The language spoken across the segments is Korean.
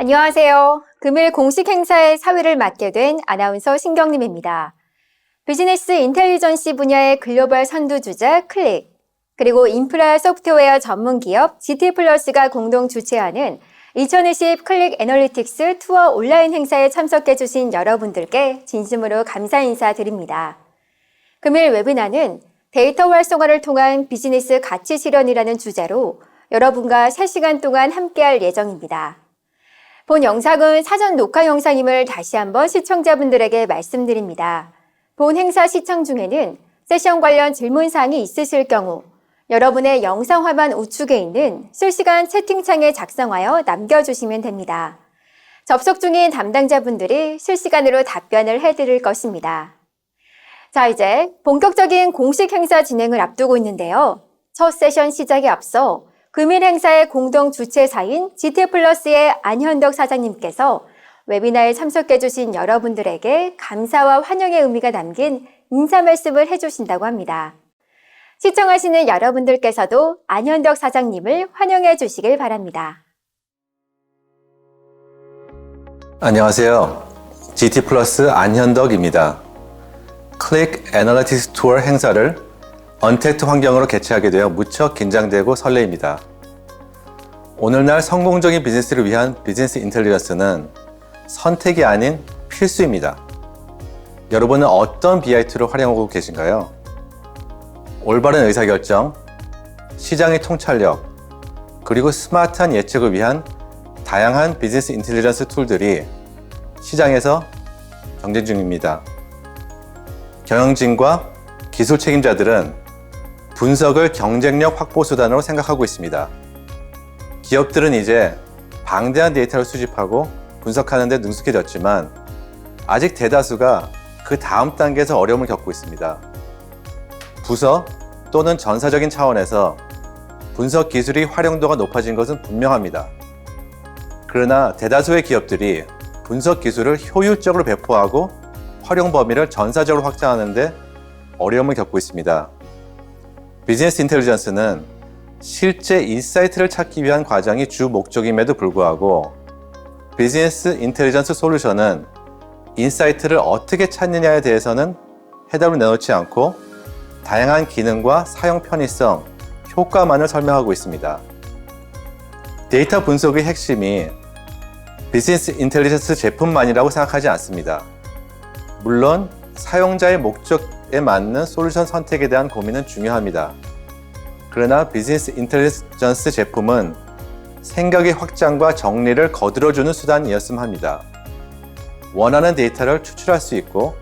안녕하세요. 금일 공식 행사의 사회를 맡게 된 아나운서 신경림입니다. 비즈니스 인텔리전시 분야의 글로벌 선두주자 클릭, 그리고 인프라 소프트웨어 전문 기업 GT플러스가 공동 주최하는 2020 클릭 애널리틱스 투어 온라인 행사에 참석해 주신 여러분들께 진심으로 감사 인사드립니다. 금일 웨비나는 데이터 활성화를 통한 비즈니스 가치 실현이라는 주제로 여러분과 3시간 동안 함께할 예정입니다. 본 영상은 사전 녹화 영상임을 다시 한번 시청자분들에게 말씀드립니다. 본 행사 시청 중에는 세션 관련 질문사항이 있으실 경우 여러분의 영상 화면 우측에 있는 실시간 채팅창에 작성하여 남겨주시면 됩니다. 접속 중인 담당자분들이 실시간으로 답변을 해드릴 것입니다. 자, 이제 본격적인 공식 행사 진행을 앞두고 있는데요. 첫 세션 시작에 앞서 금일 행사의 공동 주최사인 GT플러스의 안현덕 사장님께서 웨비나에 참석해 주신 여러분들에게 감사와 환영의 의미가 담긴 인사 말씀을 해주신다고 합니다. 시청하시는 여러분들께서도 안현덕 사장님을 환영해 주시길 바랍니다. 안녕하세요. GT플러스 안현덕입니다. 클릭 애널리틱스 투어 행사를 언택트 환경으로 개최하게 되어 무척 긴장되고 설레입니다. 오늘날 성공적인 비즈니스를 위한 비즈니스 인텔리전스는 선택이 아닌 필수입니다. 여러분은 어떤 BI2를 활용하고 계신가요? 올바른 의사결정, 시장의 통찰력, 그리고 스마트한 예측을 위한 다양한 비즈니스 인텔리전스 툴들이 시장에서 경쟁 중입니다. 경영진과 기술 책임자들은 분석을 경쟁력 확보 수단으로 생각하고 있습니다. 기업들은 이제 방대한 데이터를 수집하고 분석하는 데 능숙해졌지만 아직 대다수가 그 다음 단계에서 어려움을 겪고 있습니다. 부서 또는 전사적인 차원에서 분석 기술이 활용도가 높아진 것은 분명합니다. 그러나 대다수의 기업들이 분석 기술을 효율적으로 배포하고 활용 범위를 전사적으로 확장하는 데 어려움을 겪고 있습니다. 비즈니스 인텔리전스는 실제 인사이트를 찾기 위한 과정이 주 목적임에도 불구하고 비즈니스 인텔리전스 솔루션은 인사이트를 어떻게 찾느냐에 대해서는 해답을 내놓지 않고 다양한 기능과 사용 편의성, 효과만을 설명하고 있습니다. 데이터 분석의 핵심이 비즈니스 인텔리전스 제품만이라고 생각하지 않습니다. 물론 사용자의 목적에 맞는 솔루션 선택에 대한 고민은 중요합니다. 그러나 비즈니스 인텔리전스 제품은 생각의 확장과 정리를 거들어주는 수단이었음 합니다. 원하는 데이터를 추출할 수 있고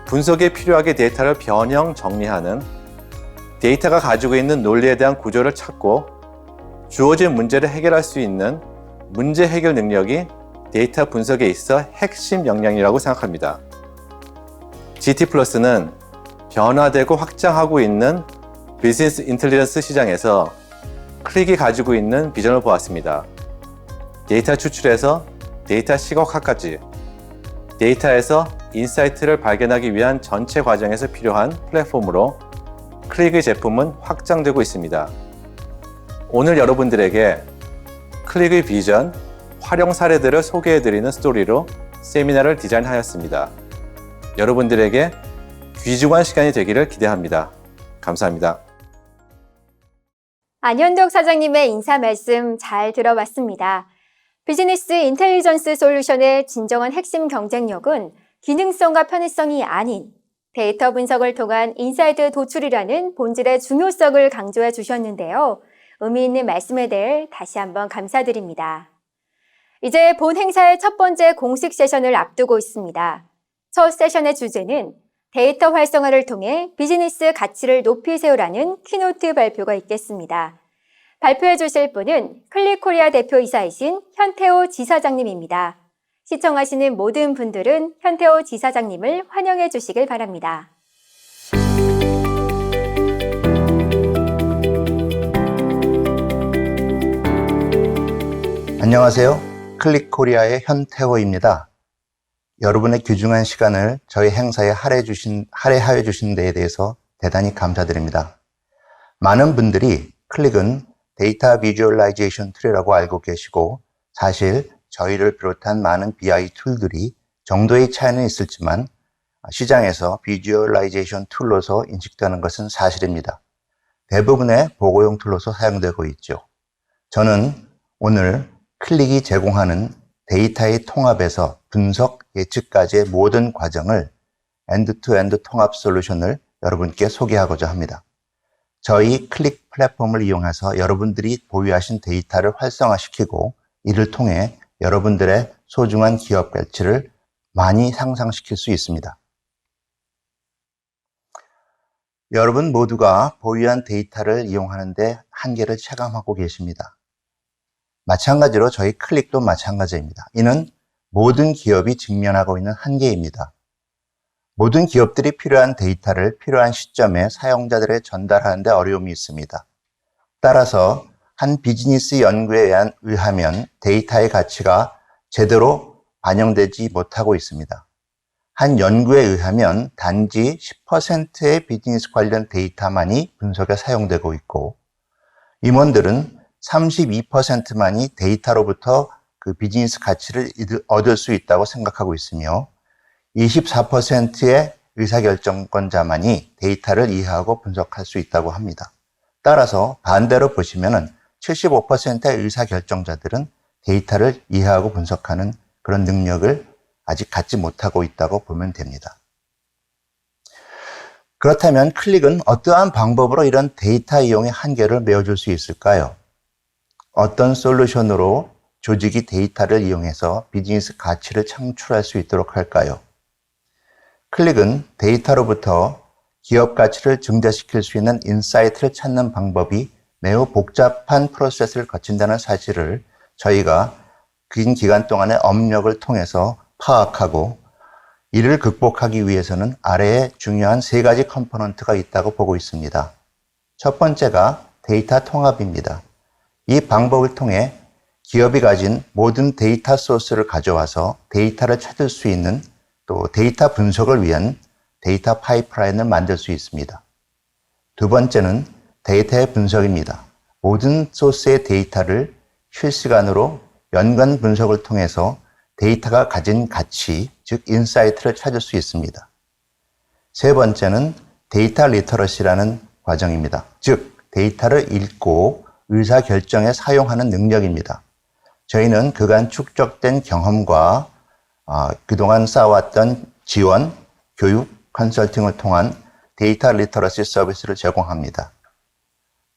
분석에 필요하게 데이터를 변형 정리하는 데이터가 가지고 있는 논리에 대한 구조를 찾고 주어진 문제를 해결할 수 있는 문제 해결 능력이 데이터 분석에 있어 핵심 역량이라고 생각합니다. GT플러스는 변화되고 확장하고 있는 비즈니스 인텔리전스 시장에서 클릭이 가지고 있는 비전을 보았습니다. 데이터 추출에서 데이터 시각화까지 데이터에서 인사이트를 발견하기 위한 전체 과정에서 필요한 플랫폼으로 클릭의 제품은 확장되고 있습니다. 오늘 여러분들에게 클릭의 비전, 활용 사례들을 소개해드리는 스토리로 세미나를 디자인하였습니다. 여러분들에게 귀중한 시간이 되기를 기대합니다. 감사합니다. 안현덕 사장님의 인사 말씀 잘 들어봤습니다. 비즈니스 인텔리전스 솔루션의 진정한 핵심 경쟁력은 기능성과 편의성이 아닌 데이터 분석을 통한 인사이트 도출이라는 본질의 중요성을 강조해 주셨는데요. 의미 있는 말씀에 대해 다시 한번 감사드립니다. 이제 본 행사의 첫 번째 공식 세션을 앞두고 있습니다. 첫 세션의 주제는 데이터 활성화를 통해 비즈니스 가치를 높이 세우라는 키노트 발표가 있겠습니다. 발표해 주실 분은 클릭코리아 대표이사이신 현태호 지사장님입니다. 시청하시는 모든 분들은 현태호 지사장님을 환영해 주시길 바랍니다. 안녕하세요. 클릭코리아의 현태호입니다. 여러분의 귀중한 시간을 저희 행사에 할애하여 주신 데에 대해서 대단히 감사드립니다. 많은 분들이 클릭은 데이터 비주얼라이제이션 툴이라고 알고 계시고 사실 저희를 비롯한 많은 BI 툴들이 정도의 차이는 있을지만 시장에서 비주얼라이제이션 툴로서 인식되는 것은 사실입니다. 대부분의 보고용 툴로서 사용되고 있죠. 저는 오늘 클릭이 제공하는 데이터의 통합에서 분석, 예측까지의 모든 과정을 엔드-투-엔드 통합 솔루션을 여러분께 소개하고자 합니다. 저희 클릭 플랫폼을 이용해서 여러분들이 보유하신 데이터를 활성화시키고 이를 통해 여러분들의 소중한 기업 가치를 많이 상승시킬 수 있습니다. 여러분 모두가 보유한 데이터를 이용하는데 한계를 체감하고 계십니다. 마찬가지로 저희 클릭도 마찬가지입니다. 이는 모든 기업이 직면하고 있는 한계입니다. 모든 기업들이 필요한 데이터를 필요한 시점에 사용자들에 전달하는 데 어려움이 있습니다. 따라서 한 비즈니스 연구에 의하면 데이터의 가치가 제대로 반영되지 못하고 있습니다. 한 연구에 의하면 단지 10%의 비즈니스 관련 데이터만이 분석에 사용되고 있고 임원들은 32%만이 데이터로부터 그 비즈니스 가치를 얻을 수 있다고 생각하고 있으며 24%의 의사결정권자만이 데이터를 이해하고 분석할 수 있다고 합니다. 따라서 반대로 보시면은 75%의 의사결정자들은 데이터를 이해하고 분석하는 그런 능력을 아직 갖지 못하고 있다고 보면 됩니다. 그렇다면 클릭은 어떠한 방법으로 이런 데이터 이용의 한계를 메워줄 수 있을까요? 어떤 솔루션으로 조직이 데이터를 이용해서 비즈니스 가치를 창출할 수 있도록 할까요? 클릭은 데이터로부터 기업 가치를 증대시킬 수 있는 인사이트를 찾는 방법이 매우 복잡한 프로세스를 거친다는 사실을 저희가 긴 기간 동안의 업력을 통해서 파악하고 이를 극복하기 위해서는 아래에 중요한 3가지 컴포넌트가 있다고 보고 있습니다. 첫 번째가 데이터 통합입니다. 이 방법을 통해 기업이 가진 모든 데이터 소스를 가져와서 데이터를 찾을 수 있는 또 데이터 분석을 위한 데이터 파이프라인을 만들 수 있습니다. 두 번째는 데이터의 분석입니다. 모든 소스의 데이터를 실시간으로 연관 분석을 통해서 데이터가 가진 가치, 즉 인사이트를 찾을 수 있습니다. 세 번째는 데이터 리터러시라는 과정입니다. 즉 데이터를 읽고 의사결정에 사용하는 능력입니다. 저희는 그간 축적된 경험과 그동안 쌓아왔던 지원, 교육, 컨설팅을 통한 데이터 리터러시 서비스를 제공합니다.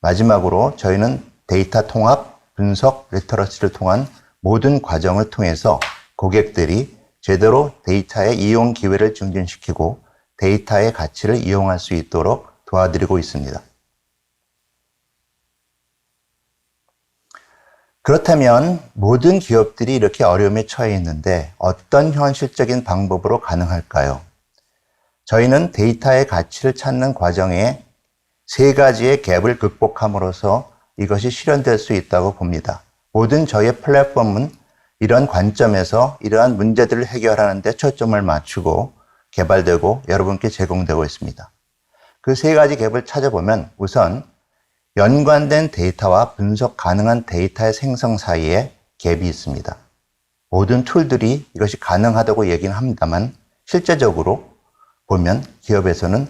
마지막으로 저희는 데이터 통합, 분석, 리터러시를 통한 모든 과정을 통해서 고객들이 제대로 데이터의 이용 기회를 증진시키고 데이터의 가치를 이용할 수 있도록 도와드리고 있습니다. 그렇다면 모든 기업들이 이렇게 어려움에 처해 있는데 어떤 현실적인 방법으로 가능할까요? 저희는 데이터의 가치를 찾는 과정에 3가지의 갭을 극복함으로써 이것이 실현될 수 있다고 봅니다. 모든 저희의 플랫폼은 이런 관점에서 이러한 문제들을 해결하는 데 초점을 맞추고 개발되고 여러분께 제공되고 있습니다. 그 3가지 갭을 찾아보면 우선 연관된 데이터와 분석 가능한 데이터의 생성 사이에 갭이 있습니다. 모든 툴들이 이것이 가능하다고 얘기는 합니다만 실제적으로 보면 기업에서는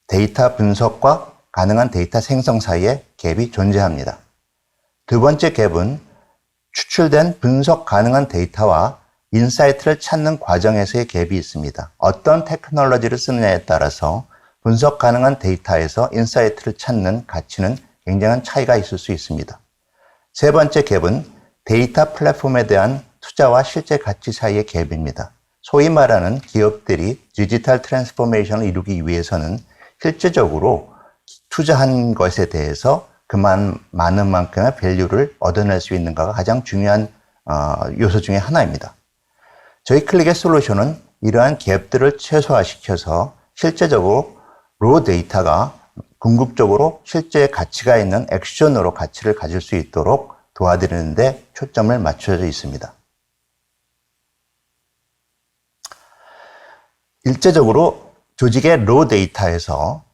데이터 분석과 가능한 데이터 생성 사이에 갭이 존재합니다. 두 번째 갭은 추출된 분석 가능한 데이터와 인사이트를 찾는 과정에서의 갭이 있습니다. 어떤 테크놀로지를 쓰느냐에 따라서 분석 가능한 데이터에서 인사이트를 찾는 가치는 굉장한 차이가 있을 수 있습니다. 세 번째 갭은 데이터 플랫폼에 대한 투자와 실제 가치 사이의 갭입니다. 소위 말하는 기업들이 디지털 트랜스포메이션을 이루기 위해서는 실제적으로 투자한 것에 대해서 그만 많은 만큼의 밸류를 얻어낼 수 있는가가 가장 중요한 요소 중에 하나입니다. 저희 클릭의 솔루션은 이러한 갭들을 최소화시켜서 실제적으로 로 데이터가 궁극적으로 실제 가치가 있는 액션으로 가치를 가질 수 있도록 도와드리는 데 초점을 맞춰져 있습니다. 일제적으로 조직의 로 데이터에서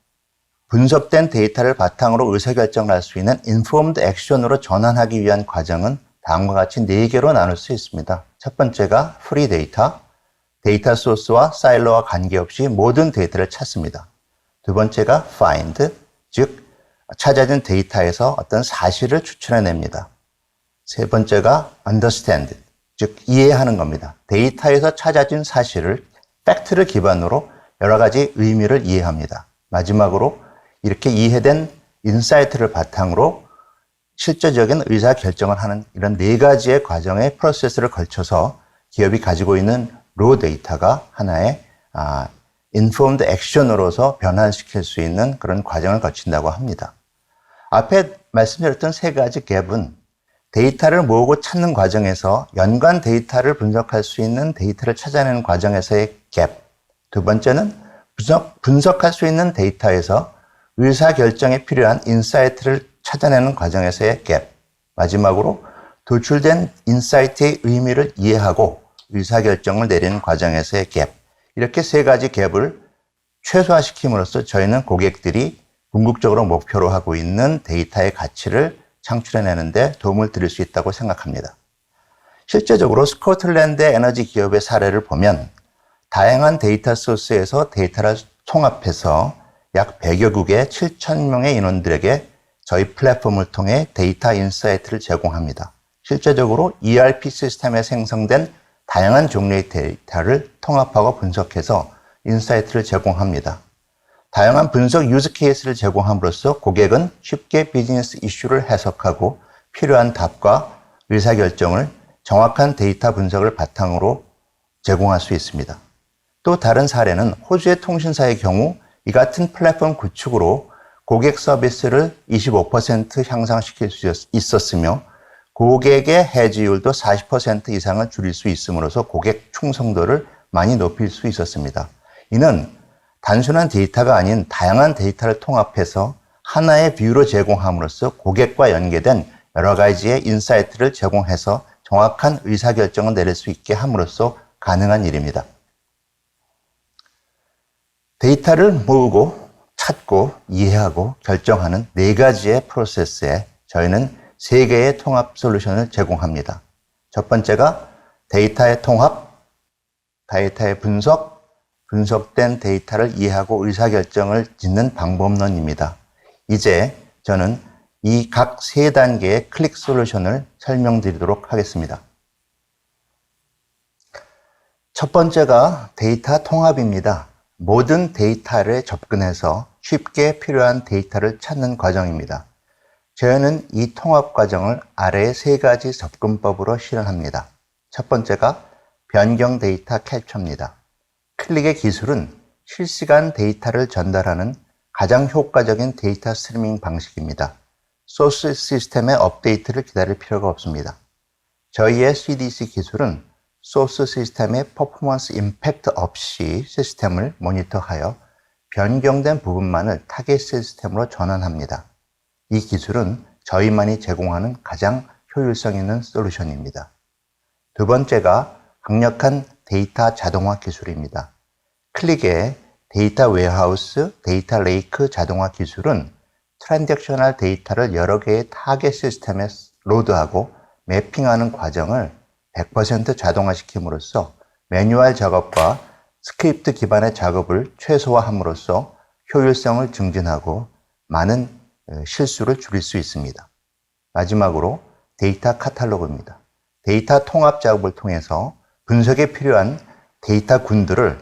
분석된 데이터를 바탕으로 의사결정을 할 수 있는 인포음드 액션으로 전환하기 위한 과정은 다음과 같이 4개로 나눌 수 있습니다. 첫 번째가 프리 데이터, 데이터 소스와 사일로와 관계없이 모든 데이터를 찾습니다. 두 번째가 find, 즉 찾아진 데이터에서 어떤 사실을 추출해냅니다. 세 번째가 understand, 즉 이해하는 겁니다. 데이터에서 찾아진 사실을, 팩트를 기반으로 여러 가지 의미를 이해합니다. 마지막으로 이렇게 이해된 인사이트를 바탕으로 실제적인 의사결정을 하는 이런 4가지의 과정의 프로세스를 걸쳐서 기업이 가지고 있는 로 데이터가 하나의 informed action으로서 변환시킬 수 있는 그런 과정을 거친다고 합니다. 앞에 말씀드렸던 3가지 갭은 데이터를 모으고 찾는 과정에서 연관 데이터를 분석할 수 있는 데이터를 찾아내는 과정에서의 갭. 두 번째는 분석할 수 있는 데이터에서 의사결정에 필요한 인사이트를 찾아내는 과정에서의 갭. 마지막으로 도출된 인사이트의 의미를 이해하고 의사결정을 내리는 과정에서의 갭. 이렇게 3가지 갭을 최소화시킴으로써 저희는 고객들이 궁극적으로 목표로 하고 있는 데이터의 가치를 창출해내는 데 도움을 드릴 수 있다고 생각합니다. 실제적으로 스코틀랜드 에너지 기업의 사례를 보면 다양한 데이터 소스에서 데이터를 통합해서 약 100여 국의 7,000명의 인원들에게 저희 플랫폼을 통해 데이터 인사이트를 제공합니다. 실제적으로 ERP 시스템에 생성된 다양한 종류의 데이터를 통합하고 분석해서 인사이트를 제공합니다. 다양한 분석 유즈 케이스를 제공함으로써 고객은 쉽게 비즈니스 이슈를 해석하고 필요한 답과 의사결정을 정확한 데이터 분석을 바탕으로 제공할 수 있습니다. 또 다른 사례는 호주의 통신사의 경우 이 같은 플랫폼 구축으로 고객 서비스를 25% 향상시킬 수 있었으며 고객의 해지율도 40% 이상을 줄일 수 있음으로써 고객 충성도를 많이 높일 수 있었습니다. 이는 단순한 데이터가 아닌 다양한 데이터를 통합해서 하나의 뷰로 제공함으로써 고객과 연계된 여러 가지의 인사이트를 제공해서 정확한 의사결정을 내릴 수 있게 함으로써 가능한 일입니다. 데이터를 모으고 찾고 이해하고 결정하는 4가지의 프로세스에 저희는 3개의 통합 솔루션을 제공합니다. 첫 번째가 데이터의 통합, 데이터의 분석, 분석된 데이터를 이해하고 의사결정을 짓는 방법론입니다. 이제 저는 이 각 3단계의 클릭 솔루션을 설명드리도록 하겠습니다. 첫 번째가 데이터 통합입니다. 모든 데이터를 접근해서 쉽게 필요한 데이터를 찾는 과정입니다. 저희는 이 통합 과정을 아래의 3가지 접근법으로 실현합니다. 첫 번째가 변경 데이터 캡처입니다. 클릭의 기술은 실시간 데이터를 전달하는 가장 효과적인 데이터 스트리밍 방식입니다. 소스 시스템의 업데이트를 기다릴 필요가 없습니다. 저희의 CDC 기술은 소스 시스템의 퍼포먼스 임팩트 없이 시스템을 모니터하여 변경된 부분만을 타겟 시스템으로 전환합니다. 이 기술은 저희만이 제공하는 가장 효율성 있는 솔루션입니다. 두 번째가 강력한 데이터 자동화 기술입니다. 클릭의 데이터 웨어하우스, 데이터 레이크 자동화 기술은 트랜잭셔널 데이터를 여러 개의 타겟 시스템에 로드하고 매핑하는 과정을 100% 자동화시킴으로써 매뉴얼 작업과 스크립트 기반의 작업을 최소화함으로써 효율성을 증진하고 많은 실수를 줄일 수 있습니다. 마지막으로 데이터 카탈로그입니다. 데이터 통합 작업을 통해서 분석에 필요한 데이터 군들을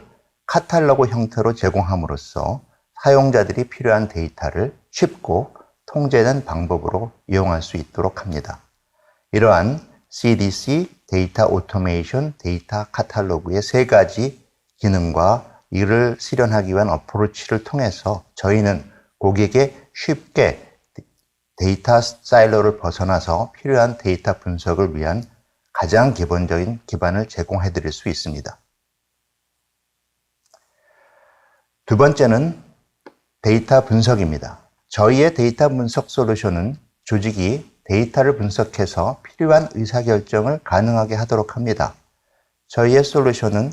카탈로그 형태로 제공함으로써 사용자들이 필요한 데이터를 쉽고 통제된 방법으로 이용할 수 있도록 합니다. 이러한 CDC, 데이터 오토메이션, 데이터 카탈로그의 3가지 기능과 이를 실현하기 위한 어프로치를 통해서 저희는 고객에게 쉽게 데이터 사일로를 벗어나서 필요한 데이터 분석을 위한 가장 기본적인 기반을 제공해 드릴 수 있습니다. 두 번째는 데이터 분석입니다. 저희의 데이터 분석 솔루션은 조직이 데이터를 분석해서 필요한 의사결정을 가능하게 하도록 합니다. 저희의 솔루션은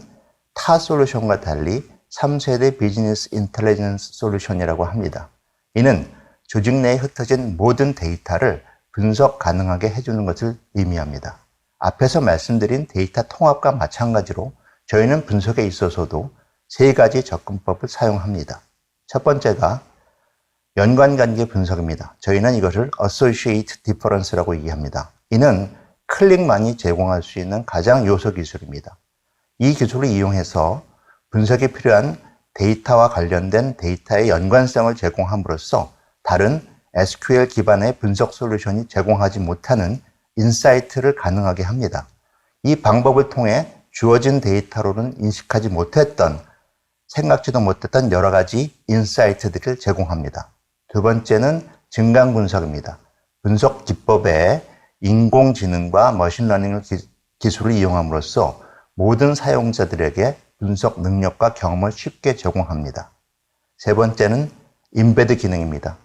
타 솔루션과 달리 3세대 비즈니스 인텔리전스 솔루션이라고 합니다. 이는 조직 내에 흩어진 모든 데이터를 분석 가능하게 해주는 것을 의미합니다. 앞에서 말씀드린 데이터 통합과 마찬가지로 저희는 분석에 있어서도 세 가지 접근법을 사용합니다. 첫 번째가 연관관계 분석입니다. 저희는 이것을 Associate Difference라고 얘기합니다. 이는 클릭만이 제공할 수 있는 가장 요소 기술입니다. 이 기술을 이용해서 분석에 필요한 데이터와 관련된 데이터의 연관성을 제공함으로써 다른 SQL 기반의 분석 솔루션이 제공하지 못하는 인사이트를 가능하게 합니다. 이 방법을 통해 주어진 데이터로는 인식하지 못했던, 생각지도 못했던 여러 가지 인사이트들을 제공합니다. 두 번째는 증강 분석입니다. 분석 기법에 인공지능과 머신러닝 기술을 이용함으로써 모든 사용자들에게 분석 능력과 경험을 쉽게 제공합니다. 세 번째는 임베드 기능입니다.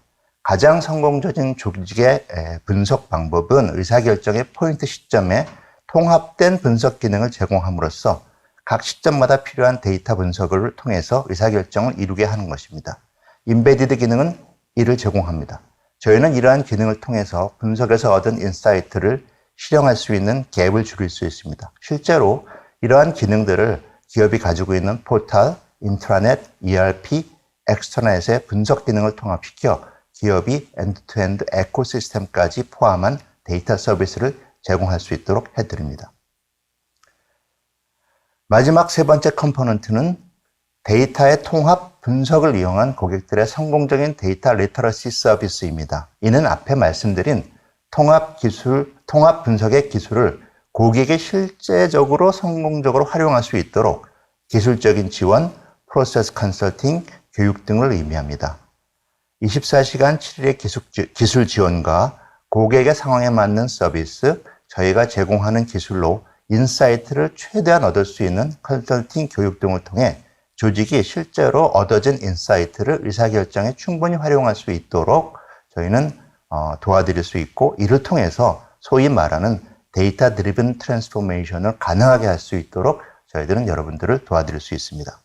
가장 성공적인 조직의 분석 방법은 의사결정의 포인트 시점에 통합된 분석 기능을 제공함으로써 각 시점마다 필요한 데이터 분석을 통해서 의사결정을 이루게 하는 것입니다. 임베디드 기능은 이를 제공합니다. 저희는 이러한 기능을 통해서 분석에서 얻은 인사이트를 실행할 수 있는 갭을 줄일 수 있습니다. 실제로 이러한 기능들을 기업이 가지고 있는 포털, 인트라넷, ERP, 엑스터넷의 분석 기능을 통합시켜 기업이 엔드-투-엔드 에코시스템까지 포함한 데이터 서비스를 제공할 수 있도록 해드립니다. 마지막 세 번째 컴포넌트는 데이터의 통합 분석을 이용한 고객들의 성공적인 데이터 리터러시 서비스입니다. 이는 앞에 말씀드린 통합 분석의 기술을 고객이 실제적으로 성공적으로 활용할 수 있도록 기술적인 지원, 프로세스 컨설팅, 교육 등을 의미합니다. 24시간 7일의 기술 지원과 고객의 상황에 맞는 서비스, 저희가 제공하는 기술로 인사이트를 최대한 얻을 수 있는 컨설팅 교육 등을 통해 조직이 실제로 얻어진 인사이트를 의사결정에 충분히 활용할 수 있도록 저희는 도와드릴 수 있고, 이를 통해서 소위 말하는 데이터 드리븐 트랜스포메이션을 가능하게 할 수 있도록 저희들은 여러분들을 도와드릴 수 있습니다.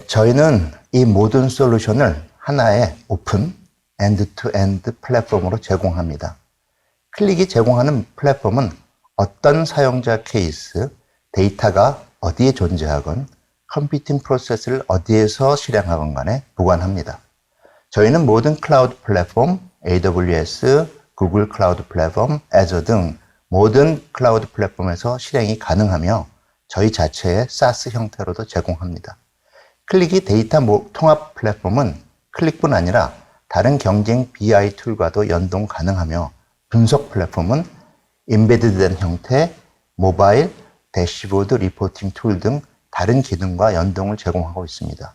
저희는 이 모든 솔루션을 하나의 오픈 엔드-투-엔드 플랫폼으로 제공합니다. 클릭이 제공하는 플랫폼은 어떤 사용자 케이스, 데이터가 어디에 존재하건 컴퓨팅 프로세스를 어디에서 실행하건 간에 무관합니다. 저희는 모든 클라우드 플랫폼, AWS, 구글 클라우드 플랫폼, Azure 등 모든 클라우드 플랫폼에서 실행이 가능하며 저희 자체의 SaaS 형태로도 제공합니다. 클릭이 데이터 통합 플랫폼은 클릭뿐 아니라 다른 경쟁 BI 툴과도 연동 가능하며, 분석 플랫폼은 임베디드된 형태, 모바일, 대시보드, 리포팅 툴 등 다른 기능과 연동을 제공하고 있습니다.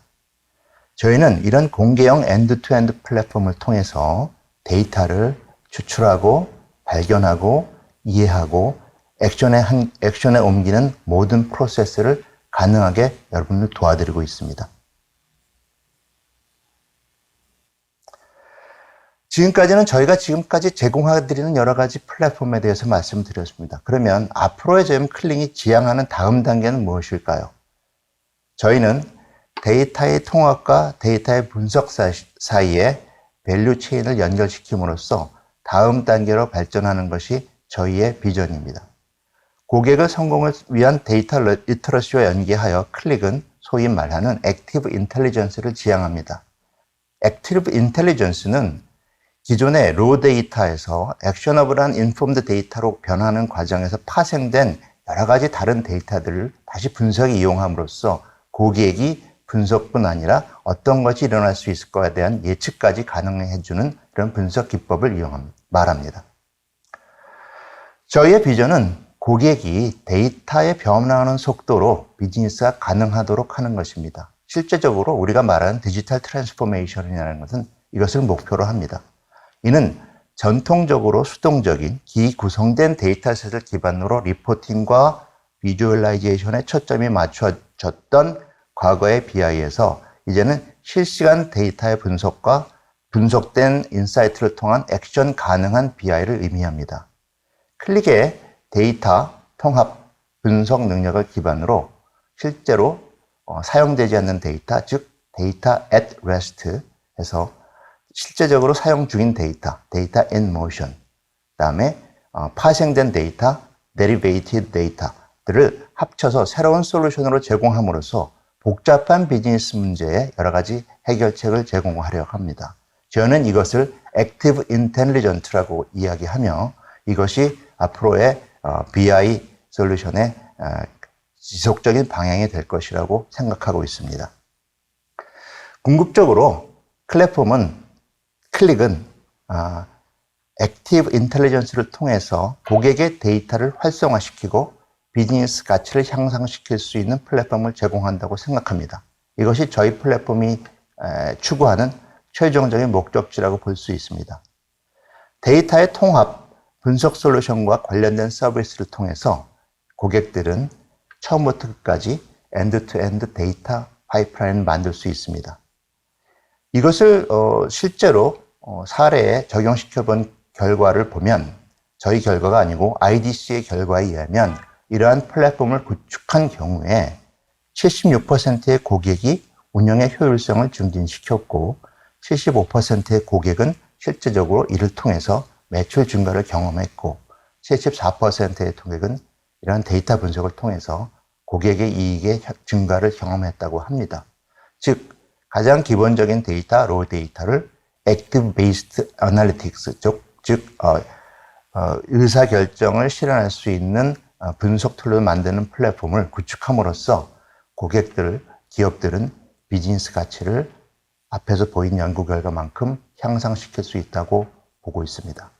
저희는 이런 공개형 엔드-투-엔드 플랫폼을 통해서 데이터를 추출하고 발견하고 이해하고 액션에 옮기는 모든 프로세스를 가능하게 여러분을 도와드리고 있습니다. 지금까지는 저희가 지금까지 제공해드리는 여러 가지 플랫폼에 대해서 말씀드렸습니다. 그러면 앞으로의 저희 클릭이 지향하는 다음 단계는 무엇일까요? 저희는 데이터의 통합과 데이터의 분석 사이에 밸류 체인을 연결시킴으로써 다음 단계로 발전하는 것이 저희의 비전입니다. 고객의 성공을 위한 데이터 리터러시와 연계하여 클릭은 소위 말하는 액티브 인텔리전스를 지향합니다. 액티브 인텔리전스는 기존의 로 데이터에서 액셔너블한 인폼드 데이터로 변하는 과정에서 파생된 여러 가지 다른 데이터들을 다시 분석에 이용함으로써 고객이 분석뿐 아니라 어떤 것이 일어날 수 있을 것에 대한 예측까지 가능해주는 그런 분석 기법을 말합니다. 저희의 비전은 고객이 데이터의 변화하는 속도로 비즈니스가 가능하도록 하는 것입니다. 실제적으로 우리가 말하는 디지털 트랜스포메이션이라는 것은 이것을 목표로 합니다. 이는 전통적으로 수동적인 기구성된 데이터셋을 기반으로 리포팅과 비주얼라이제이션에 초점이 맞춰졌던 과거의 BI에서 이제는 실시간 데이터의 분석과 분석된 인사이트를 통한 액션 가능한 BI를 의미합니다. 클릭의 데이터 통합 분석 능력을 기반으로 실제로 사용되지 않는 데이터, 즉 데이터 at rest에서 실제적으로 사용 중인 데이터, 데이터 in motion, 그다음에 파생된 데이터, derivative 데이터들을 합쳐서 새로운 솔루션으로 제공함으로써 복잡한 비즈니스 문제에 여러 가지 해결책을 제공하려고 합니다. 저는 이것을 Active Intelligence라고 이야기하며 이것이 앞으로의 BI 솔루션의 지속적인 방향이 될 것이라고 생각하고 있습니다. 궁극적으로 클릭은 액티브 인텔리전스를 통해서 고객의 데이터를 활성화시키고 비즈니스 가치를 향상시킬 수 있는 플랫폼을 제공한다고 생각합니다. 이것이 저희 플랫폼이 추구하는 최종적인 목적지라고 볼 수 있습니다. 데이터의 통합, 분석 솔루션과 관련된 서비스를 통해서 고객들은 처음부터 끝까지 엔드-투-엔드 데이터 파이프라인을 만들 수 있습니다. 이것을 실제로 사례에 적용시켜 본 결과를 보면 저희 결과가 아니고 IDC의 결과에 의하면 이러한 플랫폼을 구축한 경우에 76%의 고객이 운영의 효율성을 증진시켰고 75%의 고객은 실제적으로 이를 통해서 매출 증가를 경험했고 74%의 고객은 이러한 데이터 분석을 통해서 고객의 이익의 증가를 경험했다고 합니다. 즉 가장 기본적인 데이터, 로 데이터를 Active Based Analytics, 즉 의사결정을 실현할 수 있는 분석 툴을 만드는 플랫폼을 구축함으로써 기업들은 비즈니스 가치를 앞에서 보인 연구 결과만큼 향상시킬 수 있다고 보고 있습니다.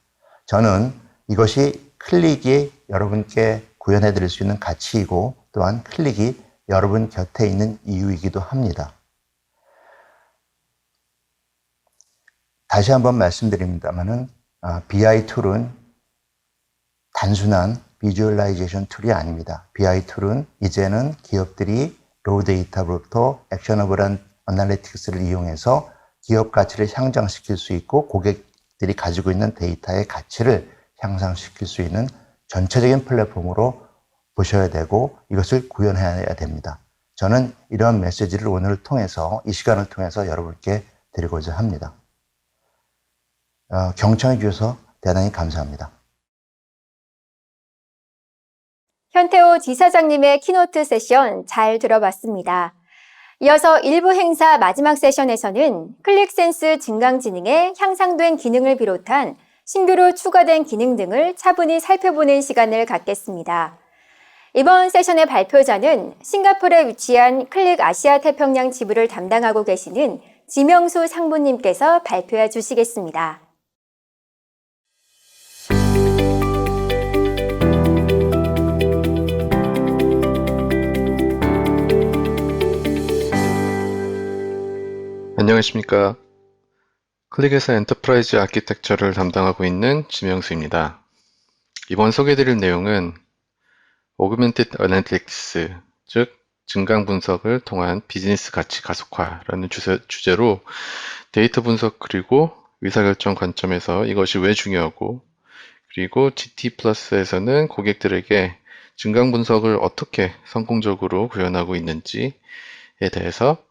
저는 이것이 클릭이 여러분께 구현해 드릴 수 있는 가치이고 또한 클릭이 여러분 곁에 있는 이유이기도 합니다. 다시 한번 말씀드립니다만은 BI 툴은 단순한 비주얼라이제이션 툴이 아닙니다. BI 툴은 이제는 기업들이 로우 데이터부터 액셔너블한 어널리틱스를 이용해서 기업 가치를 향상시킬 수 있고 고객들이 가지고 있는 데이터의 가치를 향상시킬 수 있는 전체적인 플랫폼으로 보셔야 되고 이것을 구현해야 됩니다. 저는 이러한 메시지를 오늘 통해서 이 시간을 통해서 여러분께 드리고자 합니다. 경청해 주셔서 대단히 감사합니다. 현태호 지사장님의 키노트 세션 잘 들어봤습니다. 이어서 일부 행사 마지막 세션에서는 클릭센스 증강지능의 향상된 기능을 비롯한 신규로 추가된 기능 등을 차분히 살펴보는 시간을 갖겠습니다. 이번 세션의 발표자는 싱가포르에 위치한 클릭 아시아 태평양 지부를 담당하고 계시는 지명수 상무님께서 발표해 주시겠습니다. 안녕하십니까. 클릭에서 엔터프라이즈 아키텍처를 담당하고 있는 지명수입니다. 이번 소개해드릴 내용은 Augmented Analytics, 즉 증강 분석을 통한 비즈니스 가치 가속화라는 주제로 데이터 분석 그리고 의사결정 관점에서 이것이 왜 중요하고 그리고 GT+에서는 고객들에게 증강 분석을 어떻게 성공적으로 구현하고 있는지에 대해서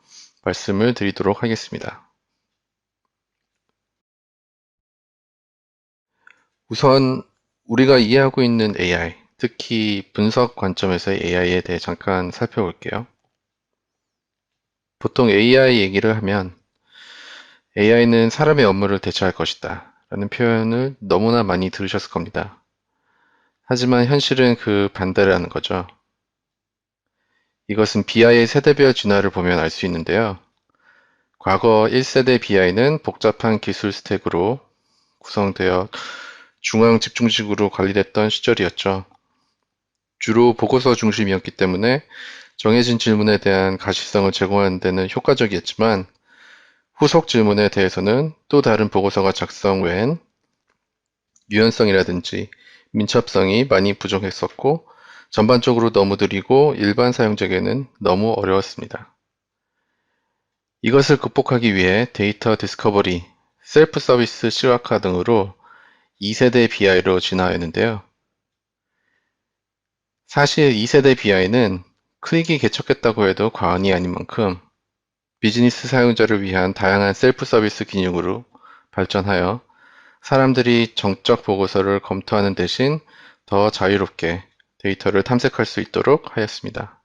말씀을 드리도록 하겠습니다. 우선 우리가 이해하고 있는 AI, 특히 분석 관점에서의 AI에 대해 잠깐 살펴볼게요. 보통 AI 얘기를 하면 AI는 사람의 업무를 대체할 것이다 라는 표현을 너무나 많이 들으셨을 겁니다. 하지만 현실은 그 반대를 하는 거죠. 이것은 BI의 세대별 진화를 보면 알 수 있는데요. 과거 1세대 BI는 복잡한 기술 스택으로 구성되어 중앙 집중식으로 관리됐던 시절이었죠. 주로 보고서 중심이었기 때문에 정해진 질문에 대한 가시성을 제공하는 데는 효과적이었지만 후속 질문에 대해서는 또 다른 보고서가 작성 외엔 유연성이라든지 민첩성이 많이 부족했었고 전반적으로 너무 느리고 일반 사용자에게는 너무 어려웠습니다. 이것을 극복하기 위해 데이터 디스커버리, 셀프 서비스 시각화 등으로 2세대 BI로 진화했는데요. 사실 2세대 BI는 클릭이 개척했다고 해도 과언이 아닌 만큼 비즈니스 사용자를 위한 다양한 셀프 서비스 기능으로 발전하여 사람들이 정적 보고서를 검토하는 대신 더 자유롭게 데이터를 탐색할 수 있도록 하였습니다.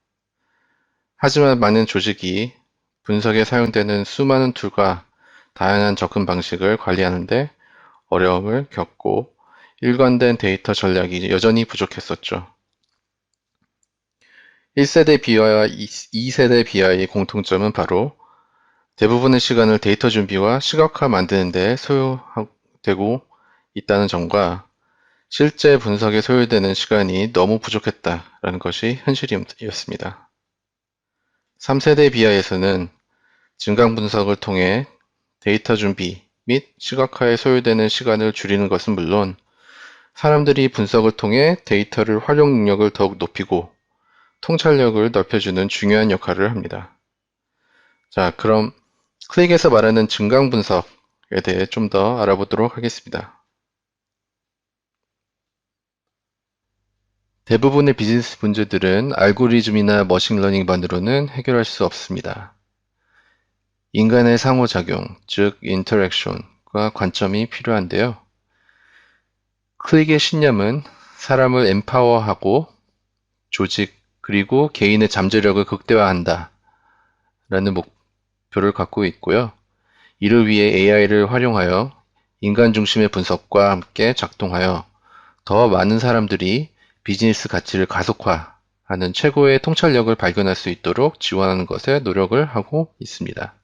하지만 많은 조직이 분석에 사용되는 수많은 툴과 다양한 접근 방식을 관리하는데 어려움을 겪고 일관된 데이터 전략이 여전히 부족했었죠. 1세대 BI와 2세대 BI의 공통점은 바로 대부분의 시간을 데이터 준비와 시각화 만드는 데 소요되고 있다는 점과 실제 분석에 소요되는 시간이 너무 부족했다라는 것이 현실이었습니다. 3세대 BI에서는 증강 분석을 통해 데이터 준비 및 시각화에 소요되는 시간을 줄이는 것은 물론 사람들이 분석을 통해 데이터를 활용 능력을 더욱 높이고 통찰력을 넓혀주는 중요한 역할을 합니다. 자, 그럼 클릭에서 말하는 증강 분석에 대해 좀 더 알아보도록 하겠습니다. 대부분의 비즈니스 문제들은 알고리즘이나 머신러닝만으로는 해결할 수 없습니다. 인간의 상호작용, 즉 인터랙션과 관점이 필요한데요. 클릭의 신념은 사람을 empower하고 조직 그리고 개인의 잠재력을 극대화한다 라는 목표를 갖고 있고요. 이를 위해 AI를 활용하여 인간 중심의 분석과 함께 작동하여 더 많은 사람들이 비즈니스 가치를 가속화하는 최고의 통찰력을 발견할 수 있도록 지원하는 것에 노력을 하고 있습니다.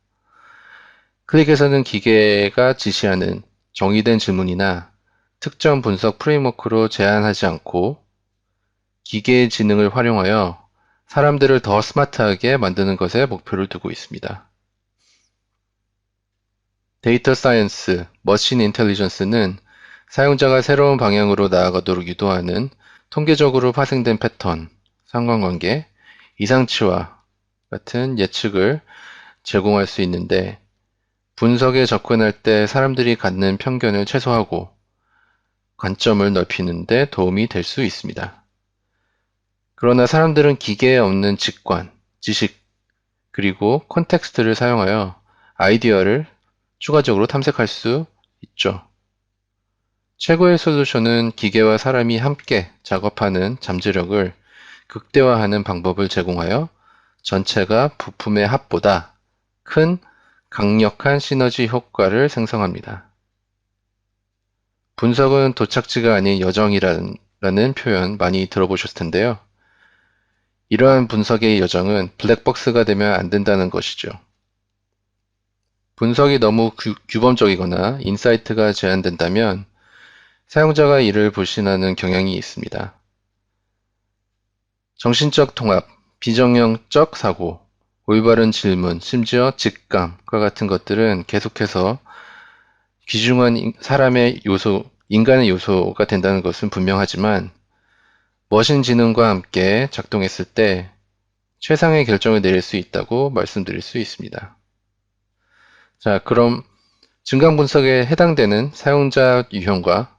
클릭에서는 기계가 지시하는 정의된 질문이나 특정 분석 프레임워크로 제한하지 않고 기계의 지능을 활용하여 사람들을 더 스마트하게 만드는 것에 목표를 두고 있습니다. 데이터 사이언스, 머신 인텔리전스는 사용자가 새로운 방향으로 나아가도록 유도하는 통계적으로 파생된 패턴, 상관관계, 이상치와 같은 예측을 제공할 수 있는데 분석에 접근할 때 사람들이 갖는 편견을 최소화하고 관점을 넓히는 데 도움이 될 수 있습니다. 그러나 사람들은 기계에 없는 직관, 지식, 그리고 콘텍스트를 사용하여 아이디어를 추가적으로 탐색할 수 있죠. 최고의 솔루션은 기계와 사람이 함께 작업하는 잠재력을 극대화하는 방법을 제공하여 전체가 부품의 합보다 큰 강력한 시너지 효과를 생성합니다. 분석은 도착지가 아닌 여정이라는 표현 많이 들어보셨을 텐데요. 이러한 분석의 여정은 블랙박스가 되면 안 된다는 것이죠. 분석이 너무 규범적이거나 인사이트가 제한된다면 사용자가 이를 불신하는 경향이 있습니다. 정신적 통합, 비정형적 사고, 올바른 질문, 심지어 직감과 같은 것들은 계속해서 귀중한 사람의 요소, 인간의 요소가 된다는 것은 분명하지만 머신지능과 함께 작동했을 때 최상의 결정을 내릴 수 있다고 말씀드릴 수 있습니다. 자, 그럼 증강 분석에 해당되는 사용자 유형과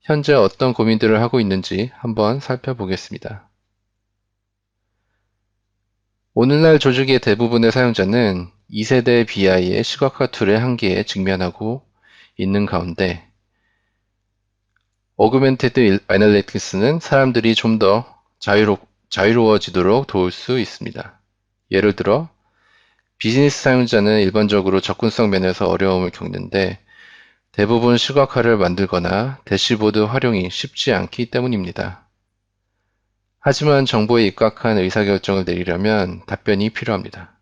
현재 어떤 고민들을 하고 있는지 한번 살펴보겠습니다. 오늘날 조직의 대부분의 사용자는 2세대 BI의 시각화 툴의 한계에 직면하고 있는 가운데 어그멘티드 애널리틱스는 사람들이 좀 더 자유로워지도록 도울 수 있습니다. 예를 들어 비즈니스 사용자는 일반적으로 접근성 면에서 어려움을 겪는데 대부분 시각화를 만들거나 대시보드 활용이 쉽지 않기 때문입니다. 하지만 정보에 입각한 의사결정을 내리려면 답변이 필요합니다.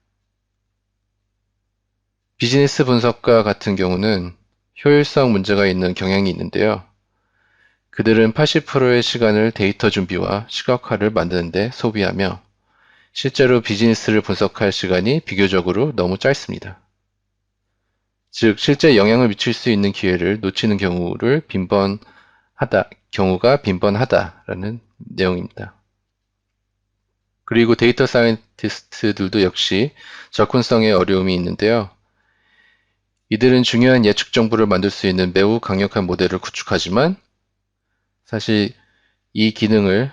비즈니스 분석과 같은 경우는 효율성 문제가 있는 경향이 있는데요. 그들은 80%의 시간을 데이터 준비와 시각화를 만드는 데 소비하며 실제로 비즈니스를 분석할 시간이 비교적으로 너무 짧습니다. 즉, 실제 영향을 미칠 수 있는 기회를 놓치는 경우가 빈번하다라는 내용입니다. 그리고 데이터 사이언티스트들도 역시 접근성에 어려움이 있는데요. 이들은 중요한 예측 정보를 만들 수 있는 매우 강력한 모델을 구축하지만 사실 이 기능을